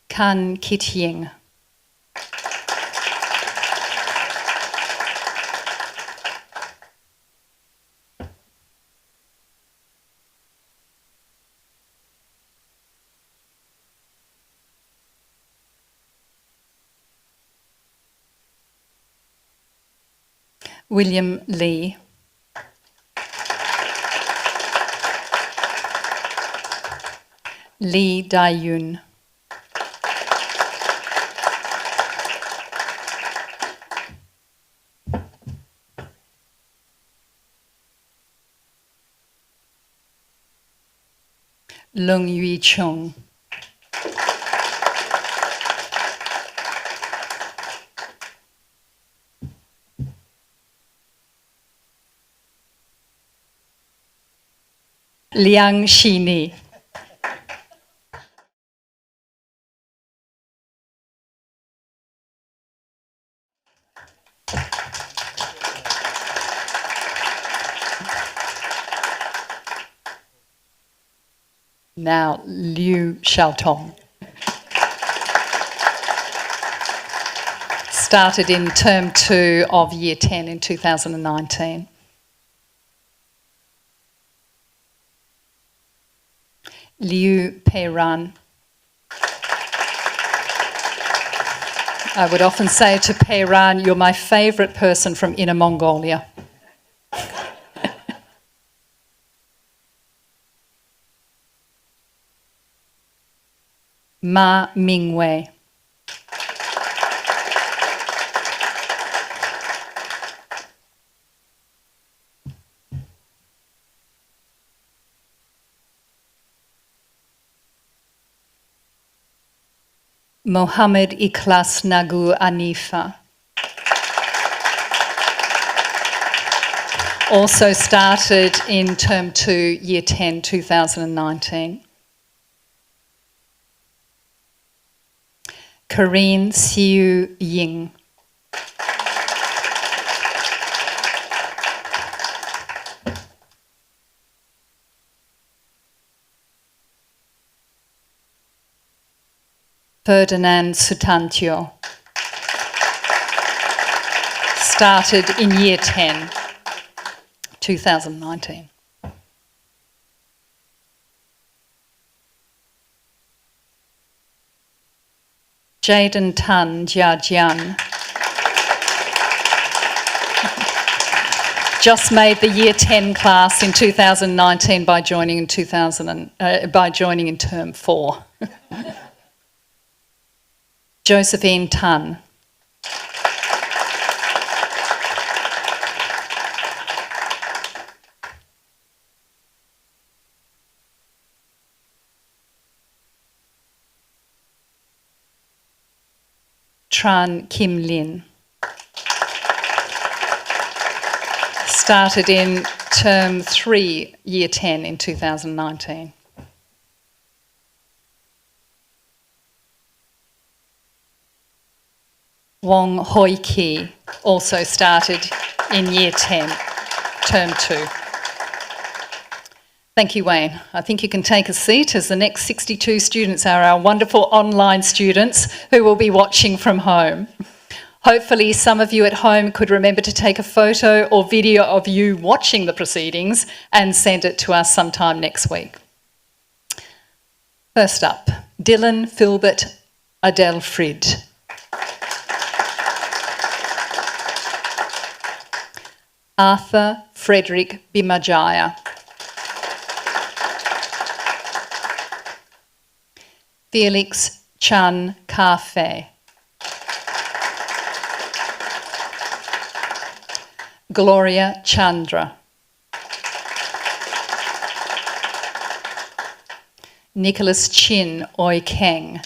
Kan Kitying. William Lee. Lee Dai-yun. Lung Yui Chung. Liang Shini. Now Liu Xiaotong. Started in term 2 of year 10 in 2019. Liu Peiran. I would often say to Peiran, you're my favourite person from Inner Mongolia. Ma Mingwei. Mohammed Ikhlas Nagu Anifa. Also started in term 2, year 10, 2019. Karine Siu Ying. Ferdinand Sutantio. Started in year 10, 2019. Jaden Tan Jiajian. Just made the year 10 class in 2019 by joining in term 4. Josephine Tan. Tran Kim Lin. Started in term 3, year 10 in 2019. Wong Hoi Ki also started in year 10, term 2. Thank you, Wayne. I think you can take a seat as the next 62 students are our wonderful online students who will be watching from home. Hopefully some of you at home could remember to take a photo or video of you watching the proceedings and send it to us sometime next week. First up, Dylan Filbert Adelfrid. Arthur Frederick Bimajaya. Felix Chan Ka-Fei. Gloria Chandra. Nicholas Chin Oi Keng.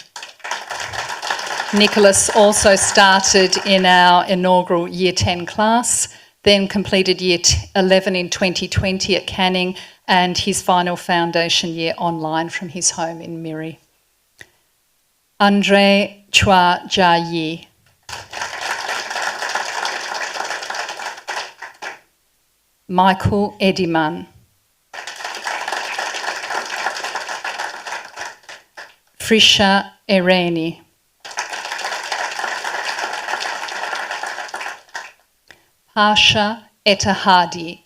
Nicholas also started in our inaugural Year 10 class, then completed Year 11 in 2020 at Canning, and his final foundation year online from his home in Miri. Andre Chua Jia Yi. Michael Ediman. Frisha Ereni. Pasha Etahadi.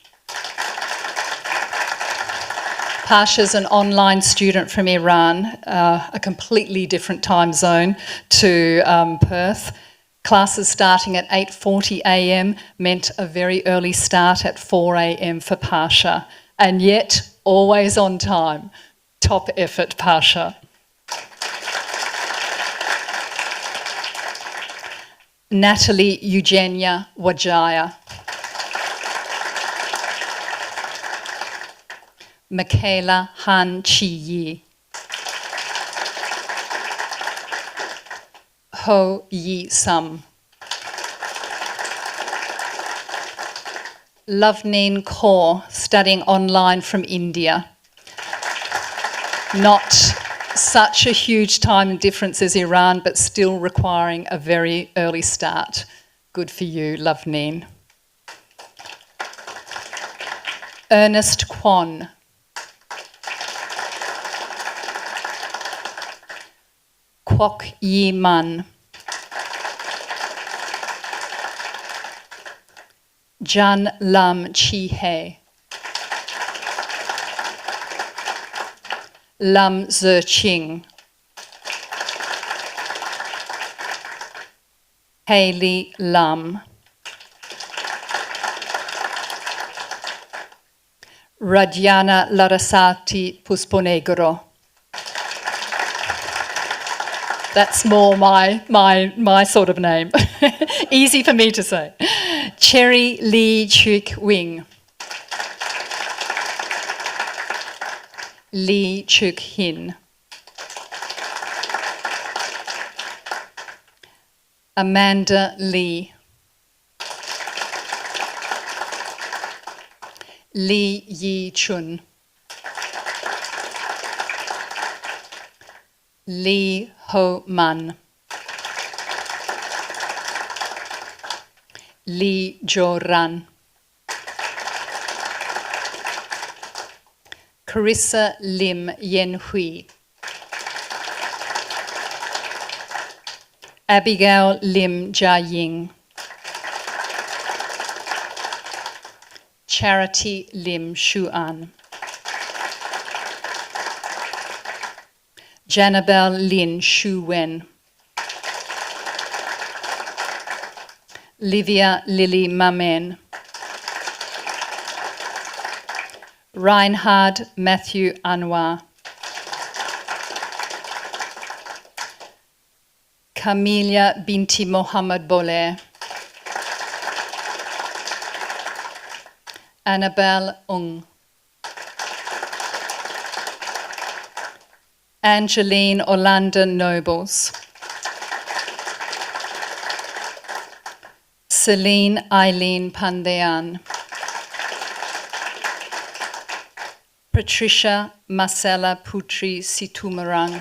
Pasha's an online student from Iran, a completely different time zone to Perth. Classes starting at 8:40 a.m. meant a very early start at 4 a.m. for Pasha, and yet always on time. Top effort, Pasha. Natalie Eugenia Wajaya. Michaela Han Chi Yi. Ho Yi Sum. Loveneen Kaur, studying online from India. Not such a huge time difference as Iran, but still requiring a very early start. Good for you, Loveneen. Ernest Kwon. Kwok Yi Man. Jan Lam Chi He. Lam Zi Ching. Hayley Lam. Radyana Larasati Pusponegro. That's more my sort of name. Easy for me to say. Cherry Lee Chuk Wing. Lee Chuk Hin. Amanda Lee. Lee Yi Chun. Lee Ho Man. Lee Jo Ran. Carissa Lim Yen Hui. Abigail Lim Jia Ying. Charity Lim Shu An. Janabel Lin Shu Wen. Livia Lily Mammen. Reinhard Matthew Anwar. Camelia Binti Mohammed Boleh. Annabelle Ung. Angeline Orlando Nobles. Celine Eileen Pandean. Patricia Marcella Putri Situmarang.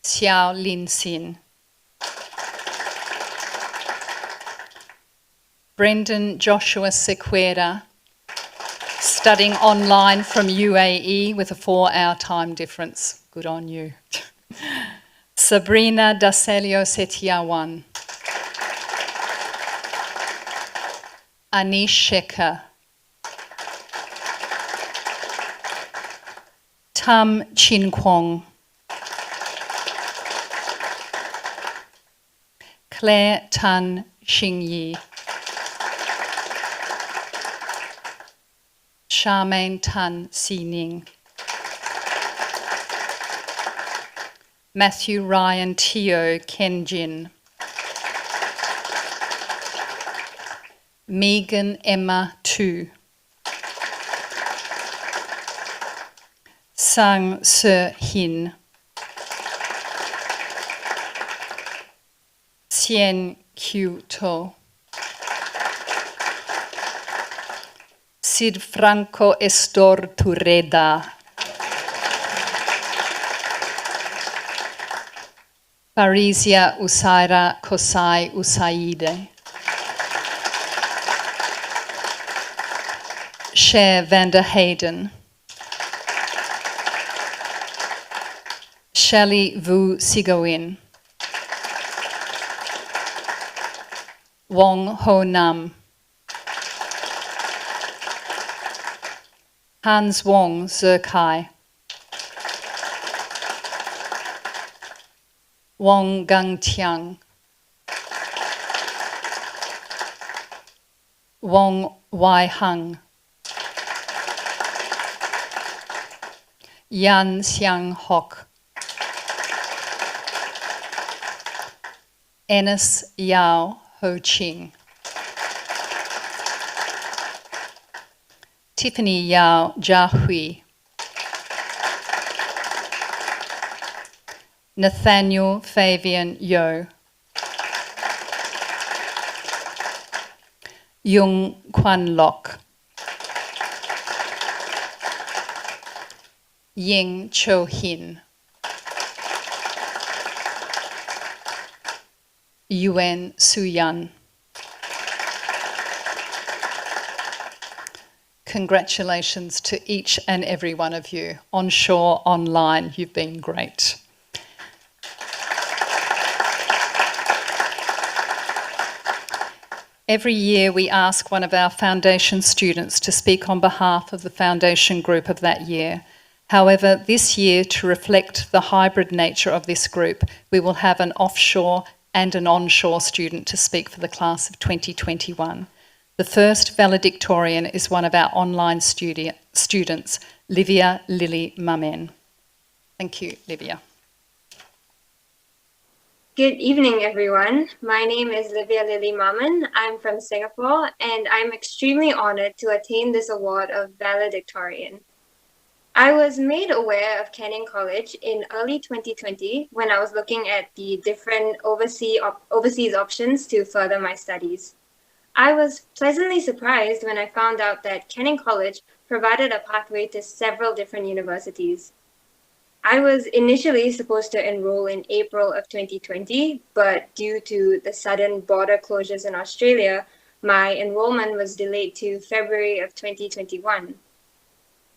Xiao Lin Sin. Brendan Joshua Sequeira, studying online from UAE with a 4-hour time difference. Good on you. Sabrina Dacelio Setiawan. Anish Shekhar. Tam Chin Kwong. Claire Tan Xing Yi. Charmaine Tan Si Ning. Matthew Ryan Teo Ken Jin. Megan Emma Tu. Sang Se Hin. Sien Kyu To. Sid Franco Estor Tureda. Parisia Usaira Kosai Usaide. Cher Vander Hayden. Shelley Vu Sigawin. Wong Ho Nam. Hans Wong Zerkai. Wong Gang Tiang. Wong Wai Hung. Yan Xiang Hock. Enes Yao Ho Ching. Tiffany Yao Jia Hui. Nathaniel Fabian Yo. Yung Kwan Lok. Ying Cho Hin. Yuen Suyan. Congratulations to each and every one of you. Onshore, online, you've been great. Every year we ask one of our foundation students to speak on behalf of the foundation group of that year. However, this year, to reflect the hybrid nature of this group, we will have an offshore and an onshore student to speak for the class of 2021. The first valedictorian is one of our online students, Livia Lily Mammen. Thank you, Livia. Good evening, everyone. My name is Livia Lily Mammen. I'm from Singapore, and I'm extremely honored to attain this award of valedictorian. I was made aware of Canon College in early 2020 when I was looking at the different overseas options to further my studies. I was pleasantly surprised when I found out that Canon College provided a pathway to several different universities. I was initially supposed to enroll in April of 2020, but due to the sudden border closures in Australia, my enrollment was delayed to February of 2021.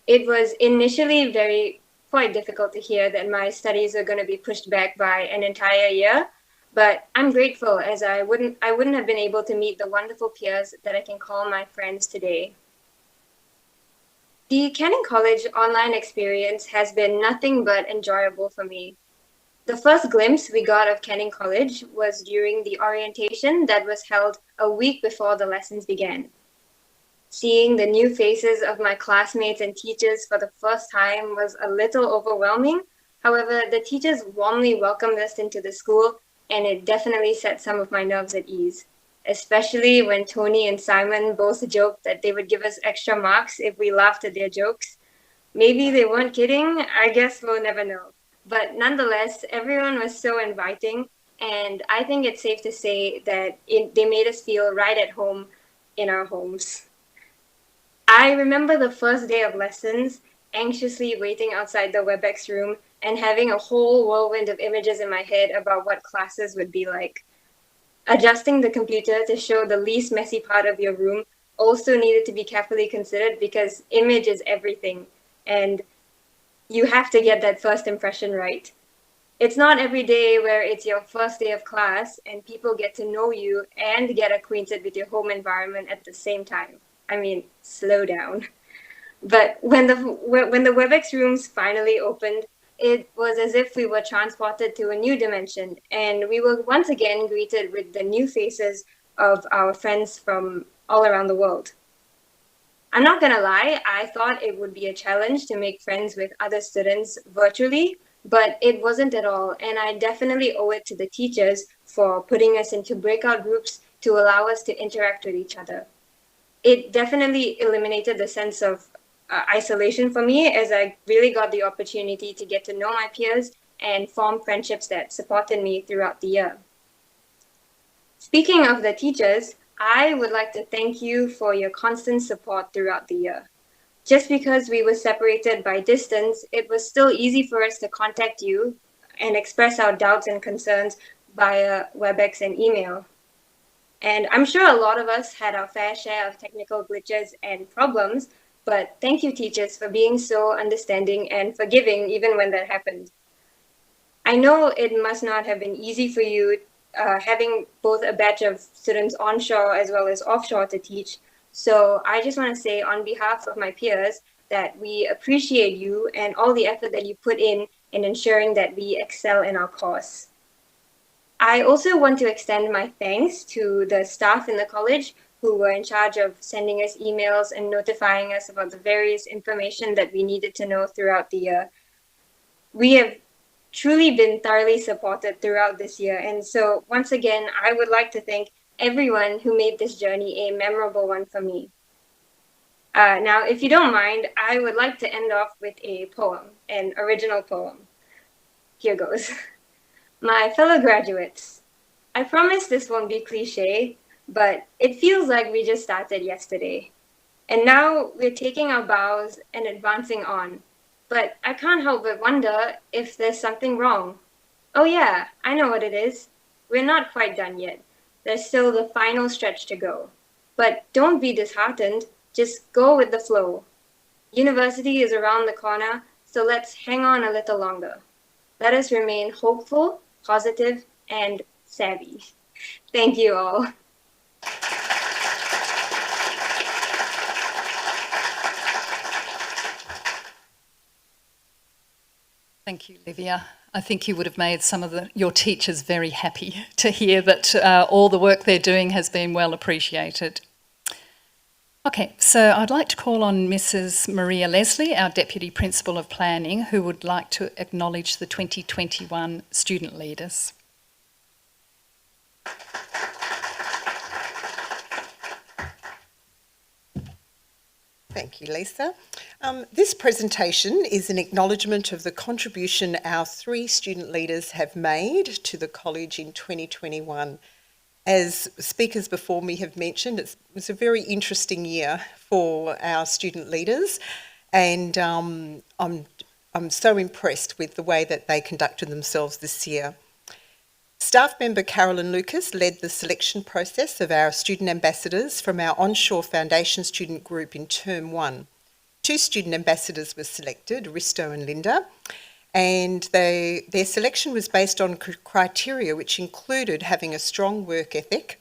It was initially quite difficult to hear that my studies are going to be pushed back by an entire year, but I'm grateful as I wouldn't have been able to meet the wonderful peers that I can call my friends today. The Canon College online experience has been nothing but enjoyable for me. The first glimpse we got of Canon College was during the orientation that was held a week before the lessons began. Seeing the new faces of my classmates and teachers for the first time was a little overwhelming. However, the teachers warmly welcomed us into the school, and it definitely set some of my nerves at ease, especially when Tony and Simon both joked that they would give us extra marks if we laughed at their jokes. Maybe they weren't kidding, I guess we'll never know. But nonetheless, everyone was so inviting, and I think it's safe to say that they made us feel right at home in our homes. I remember the first day of lessons, anxiously waiting outside the WebEx room and having a whole whirlwind of images in my head about what classes would be like. Adjusting the computer to show the least messy part of your room also needed to be carefully considered because image is everything, and you have to get that first impression right. It's not every day where it's your first day of class and people get to know you and get acquainted with your home environment at the same time. I mean, slow down. But when the WebEx rooms finally opened, it was as if we were transported to a new dimension, and we were once again greeted with the new faces of our friends from all around the world. I'm not gonna lie, I thought it would be a challenge to make friends with other students virtually, but it wasn't at all, and I definitely owe it to the teachers for putting us into breakout groups to allow us to interact with each other. It definitely eliminated the sense of isolation for me, as I really got the opportunity to get to know my peers and form friendships that supported me throughout the year. Speaking of the teachers, I would like to thank you for your constant support throughout the year. Just because we were separated by distance, it was still easy for us to contact you and express our doubts and concerns via WebEx and email. And I'm sure a lot of us had our fair share of technical glitches and problems, but thank you, teachers, for being so understanding and forgiving even when that happened. I know it must not have been easy for you having both a batch of students onshore as well as offshore to teach. So I just want to say on behalf of my peers that we appreciate you and all the effort that you put in ensuring that we excel in our course. I also want to extend my thanks to the staff in the college who were in charge of sending us emails and notifying us about the various information that we needed to know throughout the year. We have truly been thoroughly supported throughout this year. And so once again, I would like to thank everyone who made this journey a memorable one for me. Now, if you don't mind, I would like to end off with a poem, an original poem. Here goes. My fellow graduates, I promise this won't be cliche, but it feels like we just started yesterday. And now we're taking our bows and advancing on. But I can't help but wonder if there's something wrong. Oh yeah, I know what it is. We're not quite done yet. There's still the final stretch to go. But don't be disheartened, just go with the flow. University is around the corner, so let's hang on a little longer. Let us remain hopeful, positive, and savvy. Thank you all. Thank you, Livia. I think you would have made some of your teachers very happy to hear that all the work they're doing has been well appreciated. Okay, so I'd like to call on Mrs. Maria Leslie, our Deputy Principal of Planning, who would like to acknowledge the 2021 student leaders. Thank you, Lisa. This presentation is an acknowledgement of the contribution our 3 student leaders have made to the college in 2021. As speakers before me have mentioned, it was a very interesting year for our student leaders, and I'm so impressed with the way that they conducted themselves this year. Staff member Carolyn Lucas led the selection process of our student ambassadors from our onshore foundation student group in Term 1. 2 student ambassadors were selected, Risto and Linda, and their selection was based on criteria which included having a strong work ethic,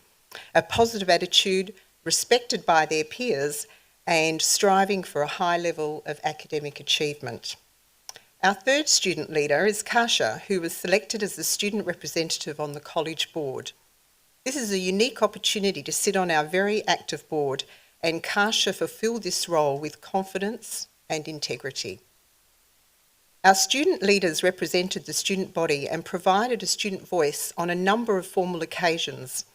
a positive attitude, respected by their peers, and striving for a high level of academic achievement. Our 3rd student leader is Kasha, who was selected as the student representative on the college board. This is a unique opportunity to sit on our very active board, and Kasha fulfilled this role with confidence and integrity. Our student leaders represented the student body and provided a student voice on a number of formal occasions,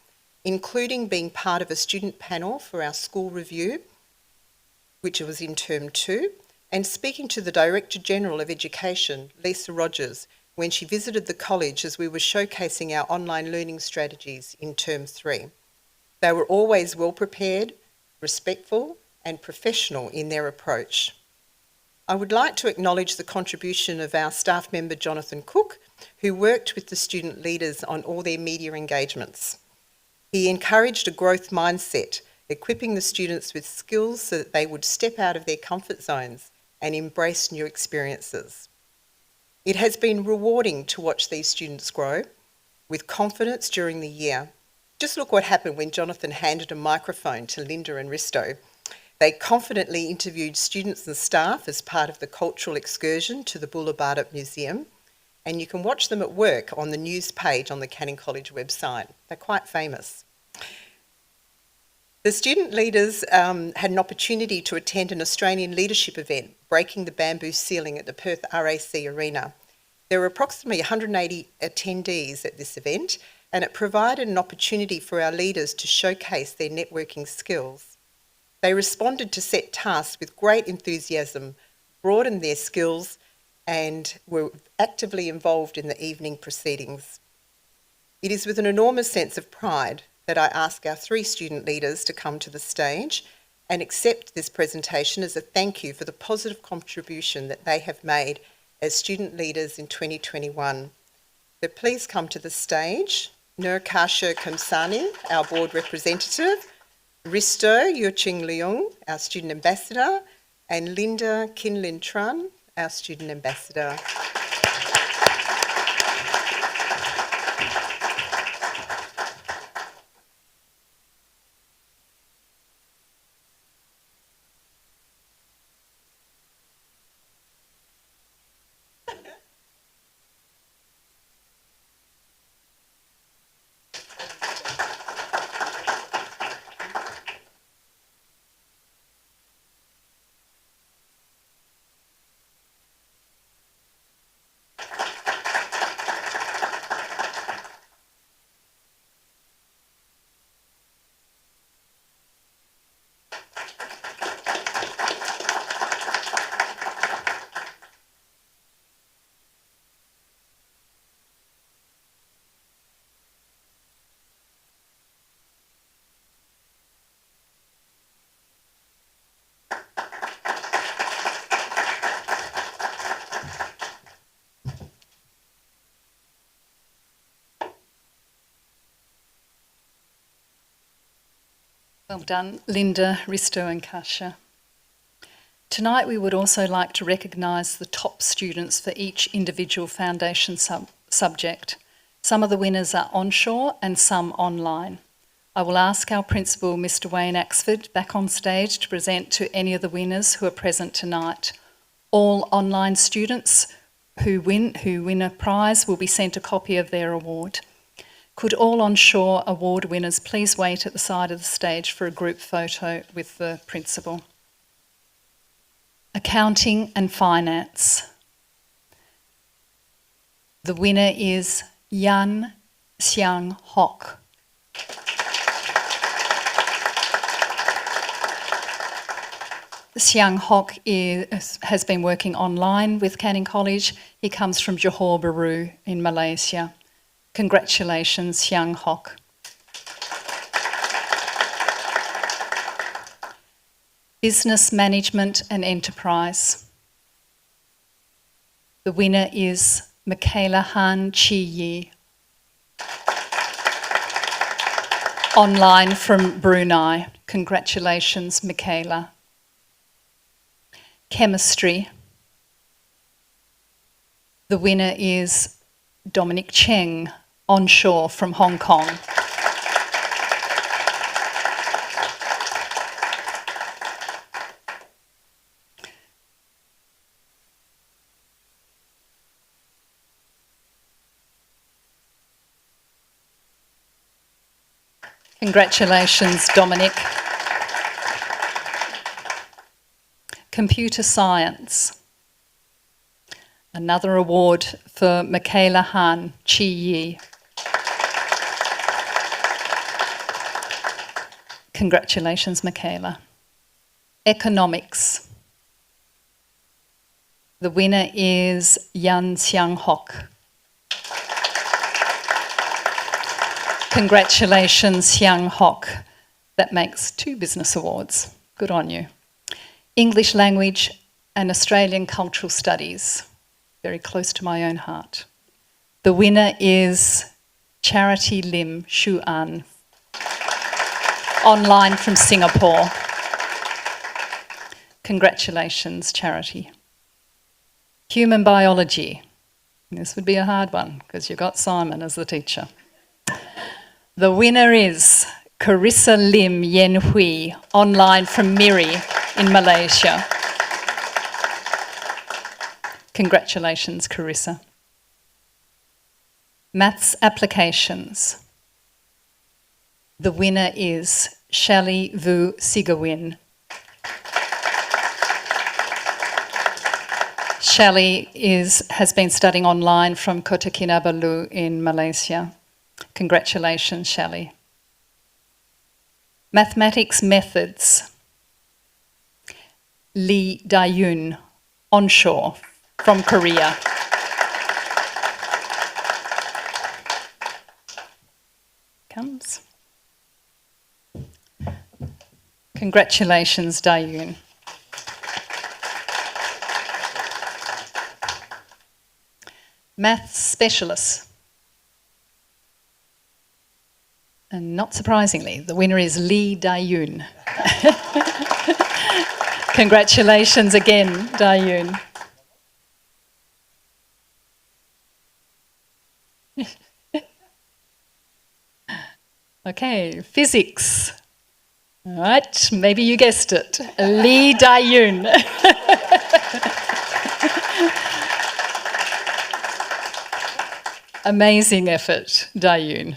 including being part of a student panel for our school review, which was in Term 2, and speaking to the Director General of Education, Lisa Rogers, when she visited the college as we were showcasing our online learning strategies in Term 3. They were always well prepared, respectful, and professional in their approach. I would like to acknowledge the contribution of our staff member Jonathan Cook, who worked with the student leaders on all their media engagements. He encouraged a growth mindset, equipping the students with skills so that they would step out of their comfort zones and embrace new experiences. It has been rewarding to watch these students grow with confidence during the year. Just look what happened when Jonathan handed a microphone to Linda and Risto. They confidently interviewed students and staff as part of the cultural excursion to the Boulevard Museum, and you can watch them at work on the news page on the Canning College website. They're quite famous. The student leaders had an opportunity to attend an Australian leadership event, Breaking the Bamboo Ceiling at the Perth RAC Arena. There were approximately 180 attendees at this event, and it provided an opportunity for our leaders to showcase their networking skills. They responded to set tasks with great enthusiasm, broadened their skills, and were actively involved in the evening proceedings. It is with an enormous sense of pride that I ask our 3 student leaders to come to the stage and accept this presentation as a thank you for the positive contribution that they have made as student leaders in 2021. So please come to the stage. Nur Kasha Kamsani, our board representative, Risto Yuching Leung, our student ambassador, and Linda Kinlin Tran, our student ambassador. Well done, Linda, Risto and Kasha. Tonight we would also like to recognise the top students for each individual foundation subject. Some of the winners are onshore and some online. I will ask our principal, Mr Wayne Axford, back on stage to present to any of the winners who are present tonight. All online students who win a prize will be sent a copy of their award. Could all onshore award winners please wait at the side of the stage for a group photo with the principal? Accounting and Finance. The winner is Yan Xiang Hock. Xiang Hock has been working online with Canning College. He comes from Johor Bahru in Malaysia. Congratulations, Xiang Hock. Business Management and Enterprise. The winner is Michaela Han Chi Yi. Online from Brunei. Congratulations, Michaela. Chemistry. The winner is Dominic Cheng, onshore from Hong Kong. Congratulations, Dominic. Computer Science. Another award for Michaela Han Chi Yi. Congratulations, Michaela. Economics. The winner is Yan Xiang Hock. Congratulations, Xiang Hock. That makes 2 business awards. Good on you. English Language and Australian Cultural Studies. Very close to my own heart. The winner is Charity Lim Shu An, online from Singapore. Congratulations, Charity. Human Biology. This would be a hard one because you've got Simon as the teacher. The winner is Carissa Lim Yen Hui, online from Miri in Malaysia. Congratulations, Carissa. Maths Applications. The winner is Shelley Vu Sigawin. Shelley has been studying online from Kota Kinabalu in Malaysia. Congratulations, Shelley. Mathematics Methods. Lee Dae-yoon, onshore, from Korea. Comes. Congratulations, Dae-yoon. Maths specialist. And not surprisingly, the winner is Lee Dae-yoon. Congratulations again, Dae-yoon. Okay, physics. All right, maybe you guessed it. Lee Dae-yoon. Amazing effort, Dae-yoon.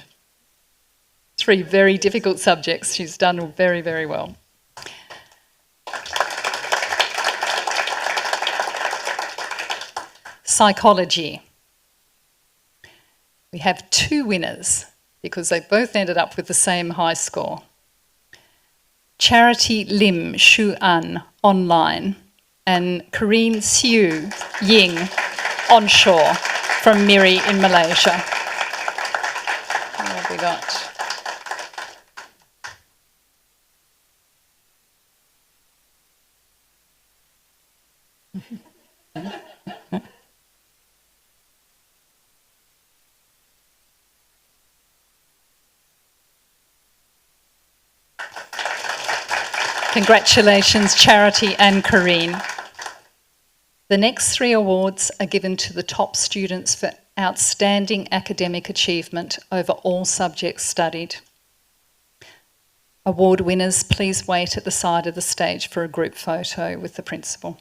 3 very difficult subjects. She's done very, very well. Psychology. We have 2 winners because they both ended up with the same high score. Charity Lim Shu An, online, and Kareen Siu Ying, onshore, from Miri in Malaysia. What have we got? Congratulations, Charity and Kareen. The next 3 awards are given to the top students for outstanding academic achievement over all subjects studied. Award winners, please wait at the side of the stage for a group photo with the principal.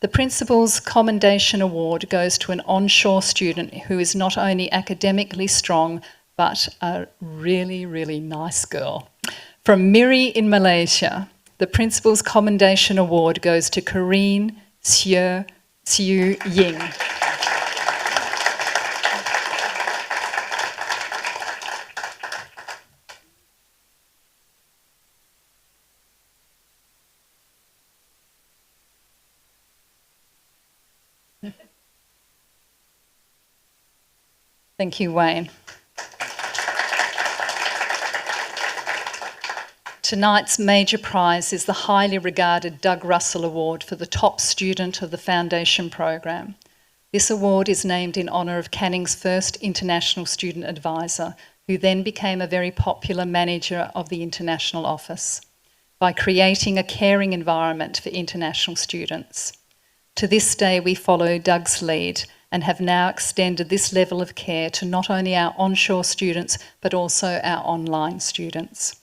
The Principal's Commendation Award goes to an onshore student who is not only academically strong, but a really, really nice girl. From Miri in Malaysia, the Principal's Commendation Award goes to Kareen Siu Ying. Thank you, Wayne. Tonight's major prize is the highly regarded Doug Russell Award for the top student of the Foundation program. This award is named in honour of Canning's first international student advisor, who then became a very popular manager of the international office, by creating a caring environment for international students. To this day, we follow Doug's lead and have now extended this level of care to not only our onshore students, but also our online students.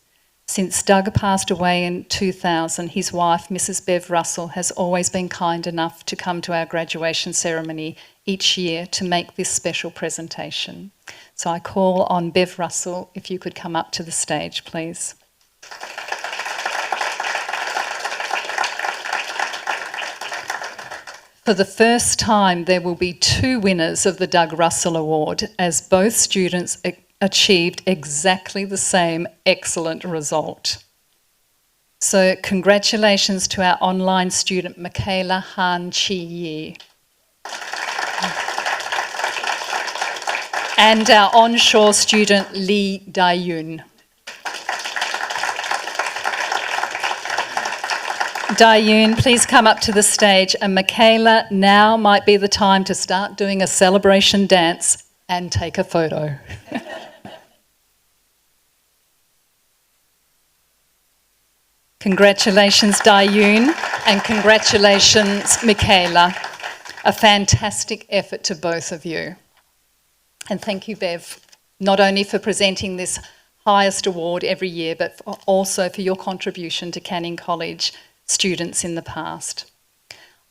Since Doug passed away in 2000, his wife, Mrs. Bev Russell, has always been kind enough to come to our graduation ceremony each year to make this special presentation. So I call on Bev Russell, if you could come up to the stage, please. For the first time, there will be 2 winners of the Doug Russell Award, as both students achieved exactly the same excellent result. So congratulations to our online student, Michaela Han Chi Yi. And our onshore student, Lee Dae-yoon. Dae-yoon, please come up to the stage, and Michaela, now might be the time to start doing a celebration dance and take a photo. Congratulations, Dae-yoon, and congratulations, Michaela. A fantastic effort to both of you. And thank you, Bev, not only for presenting this highest award every year, but also for your contribution to Canning College students in the past.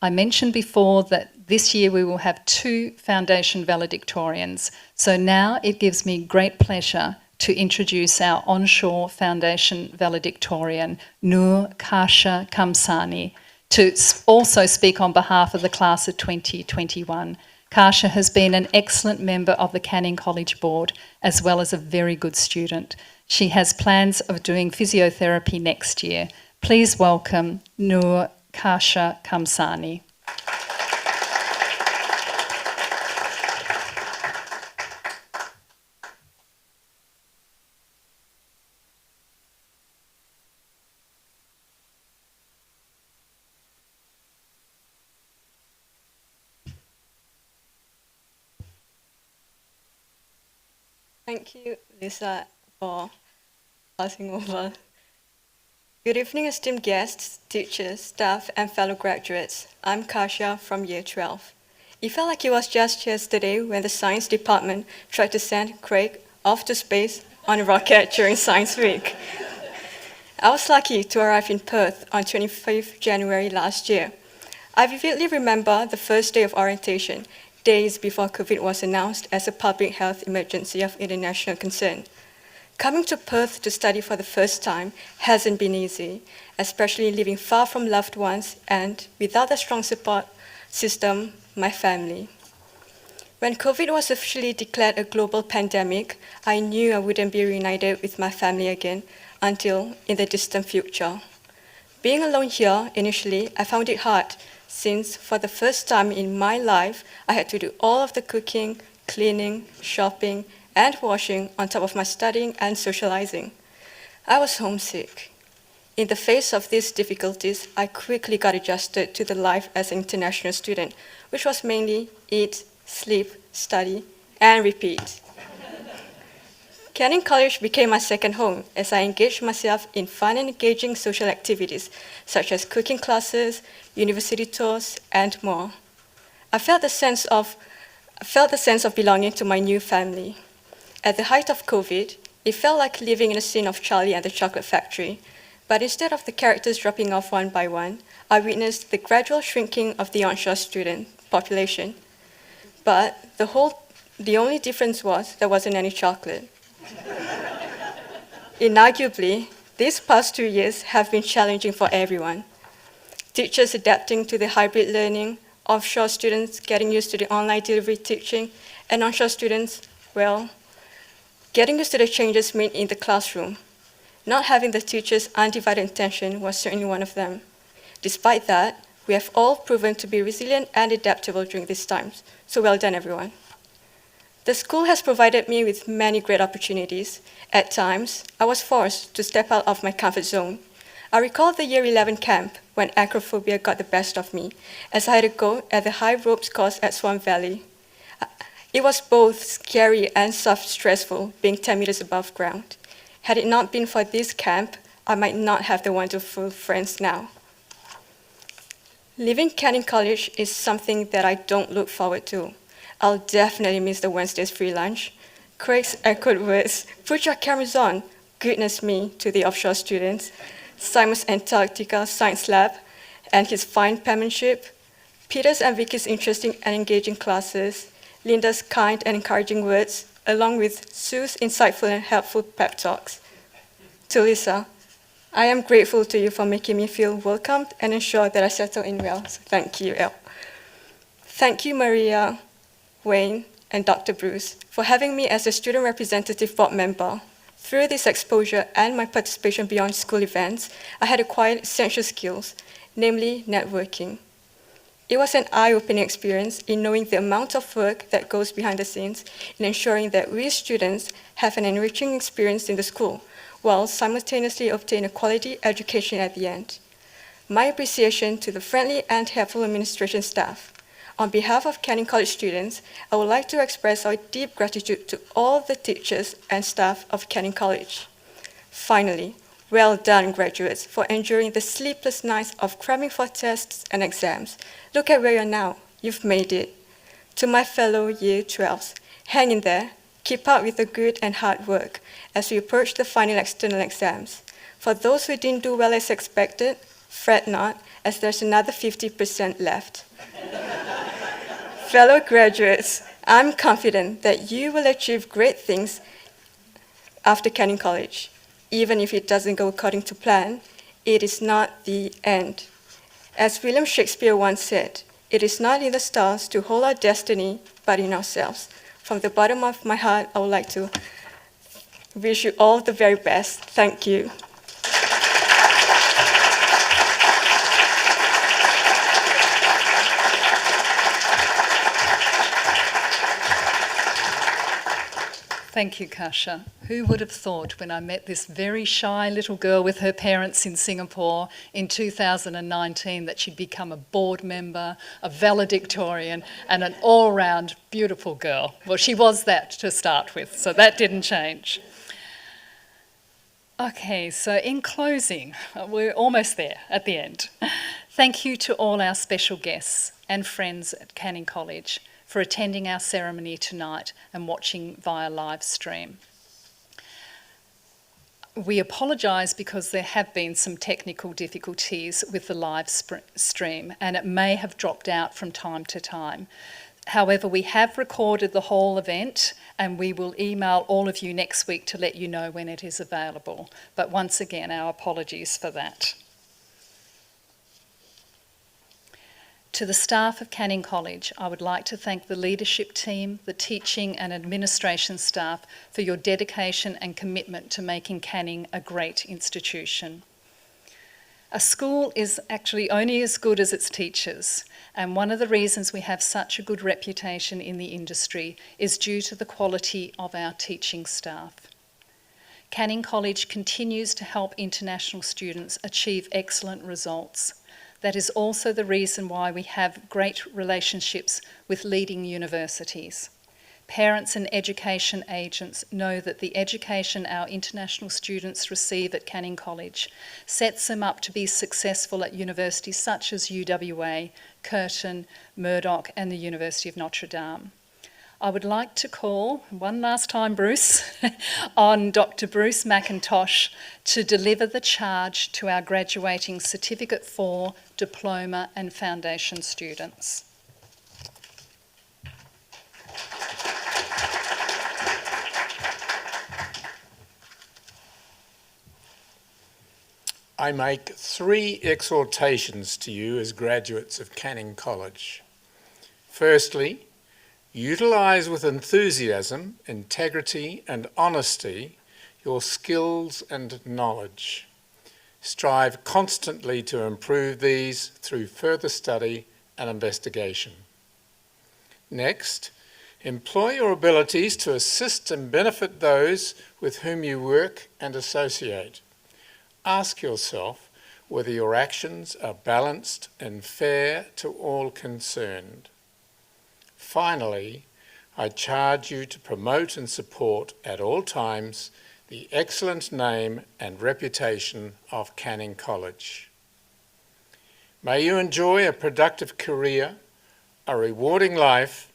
I mentioned before that this year we will have 2 Foundation Valedictorians, so now it gives me great pleasure to introduce our onshore Foundation Valedictorian, Nur Kasha Kamsani, to also speak on behalf of the class of 2021. Kasha has been an excellent member of the Canning College Board, as well as a very good student. She has plans of doing physiotherapy next year. Please welcome Nur Kasha Kamsani. Thank you, Lisa, for passing over. Good evening, esteemed guests, teachers, staff, and fellow graduates. I'm Kasha from Year 12. It felt like it was just yesterday when the science department tried to send Craig off to space on a rocket during Science Week. I was lucky to arrive in Perth on 25th January last year. I vividly remember the first day of orientation, days before COVID was announced as a public health emergency of international concern. Coming to Perth to study for the first time hasn't been easy, especially living far from loved ones and without a strong support system, my family. When COVID was officially declared a global pandemic, I knew I wouldn't be reunited with my family again until in the distant future. Being alone here, initially, I found it hard since for the first time in my life, I had to do all of the cooking, cleaning, shopping, and washing on top of my studying and socializing. I was homesick. In the face of these difficulties, I quickly got adjusted to the life as an international student, which was mainly eat, sleep, study, and repeat. Canning College became my second home as I engaged myself in fun and engaging social activities such as cooking classes, university tours, and more. I felt the sense of belonging to my new family. At the height of COVID, it felt like living in a scene of Charlie and the Chocolate Factory, but instead of the characters dropping off one by one, I witnessed the gradual shrinking of the onshore student population. But the only difference was there wasn't any chocolate. Inarguably, these past 2 years have been challenging for everyone. Teachers adapting to the hybrid learning, offshore students getting used to the online delivery teaching, and onshore students, well, getting used to the changes made in the classroom. Not having the teachers' undivided attention was certainly one of them. Despite that, we have all proven to be resilient and adaptable during these times, so well done, everyone. The school has provided me with many great opportunities. At times, I was forced to step out of my comfort zone. I recall the Year 11 camp when acrophobia got the best of me, as I had to go at the high ropes course at Swan Valley. It was both scary and stressful being 10 meters above ground. Had it not been for this camp, I might not have the wonderful friends now. Leaving Canning College is something that I don't look forward to. I'll definitely miss the Wednesday's free lunch. Craig's echoed words, "Put your cameras on," goodness me, to the offshore students. Simon's Antarctica Science Lab and his fine penmanship. Peter's and Vicky's interesting and engaging classes. Linda's kind and encouraging words, along with Sue's insightful and helpful pep talks. To Lisa, I am grateful to you for making me feel welcomed and ensure that I settle in well. So thank you, El. Thank you, Maria, Wayne, and Dr. Bruce for having me as a student representative board member. Through this exposure and my participation beyond school events, I had acquired essential skills, namely networking. It was an eye-opening experience in knowing the amount of work that goes behind the scenes in ensuring that we students have an enriching experience in the school, while simultaneously obtain a quality education at the end. My appreciation to the friendly and helpful administration staff. On behalf of Canning College students, I would like to express our deep gratitude to all the teachers and staff of Canning College. Finally, well done, graduates, for enduring the sleepless nights of cramming for tests and exams. Look at where you're now. You've made it. To my fellow Year 12s, hang in there. Keep up with the good and hard work as we approach the final external exams. For those who didn't do well as expected, fret not, as there's another 50% left. Fellow graduates, I'm confident that you will achieve great things after Canning College. Even if it doesn't go according to plan, it is not the end. As William Shakespeare once said, it is not in the stars to hold our destiny, but in ourselves. From the bottom of my heart, I would like to wish you all the very best. Thank you. Thank you, Kasha. Who would have thought when I met this very shy little girl with her parents in Singapore in 2019 that she'd become a board member, a valedictorian, and an all-round beautiful girl? Well, she was that to start with, so that didn't change. Okay, so in closing, we're almost there at the end. Thank you to all our special guests and friends at Canning College for attending our ceremony tonight and watching via live stream. We apologise because there have been some technical difficulties with the live stream and it may have dropped out from time to time. However, we have recorded the whole event and we will email all of you next week to let you know when it is available. But once again, our apologies for that. To the staff of Canning College, I would like to thank the leadership team, the teaching and administration staff for your dedication and commitment to making Canning a great institution. A school is actually only as good as its teachers, and one of the reasons we have such a good reputation in the industry is due to the quality of our teaching staff. Canning College continues to help international students achieve excellent results. That is also the reason why we have great relationships with leading universities. Parents and education agents know that the education our international students receive at Canning College sets them up to be successful at universities such as UWA, Curtin, Murdoch and the University of Notre Dame. I would like to call, one last time Bruce, on Dr. Bruce Mackintosh to deliver the charge to our graduating Certificate 4, Diploma and Foundation students. I make 3 exhortations to you as graduates of Canning College. Firstly, utilise with enthusiasm, integrity and honesty your skills and knowledge. Strive constantly to improve these through further study and investigation. Next, employ your abilities to assist and benefit those with whom you work and associate. Ask yourself whether your actions are balanced and fair to all concerned. Finally, I charge you to promote and support at all times the excellent name and reputation of Canning College. May you enjoy a productive career, a rewarding life,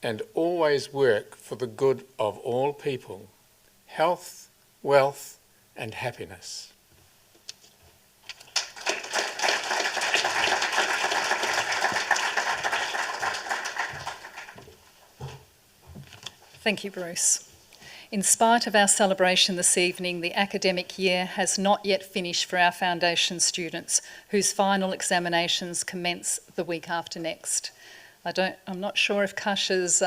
and always work for the good of all people, health, wealth, and happiness. Thank you, Bruce. In spite of our celebration this evening, the academic year has not yet finished for our foundation students, whose final examinations commence the week after next. I'm not sure if Kasha's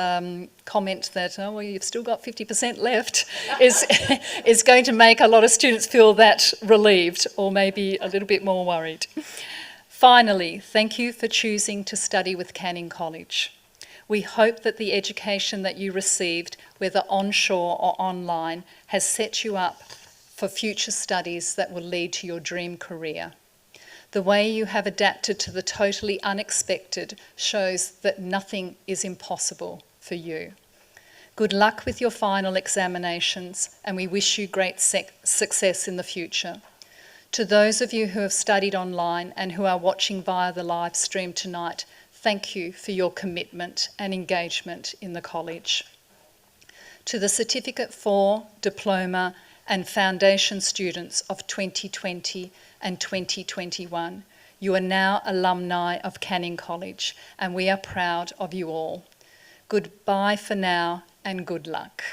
comment that, oh, well, you've still got 50% left, is going to make a lot of students feel that relieved or maybe a little bit more worried. Finally, thank you for choosing to study with Canning College. We hope that the education that you received, whether onshore or online, has set you up for future studies that will lead to your dream career. The way you have adapted to the totally unexpected shows that nothing is impossible for you. Good luck with your final examinations, and we wish you great success in the future. To those of you who have studied online and who are watching via the live stream tonight, thank you for your commitment and engagement in the college. To the Certificate 4, Diploma and Foundation students of 2020 and 2021, you are now alumni of Canning College and we are proud of you all. Goodbye for now and good luck.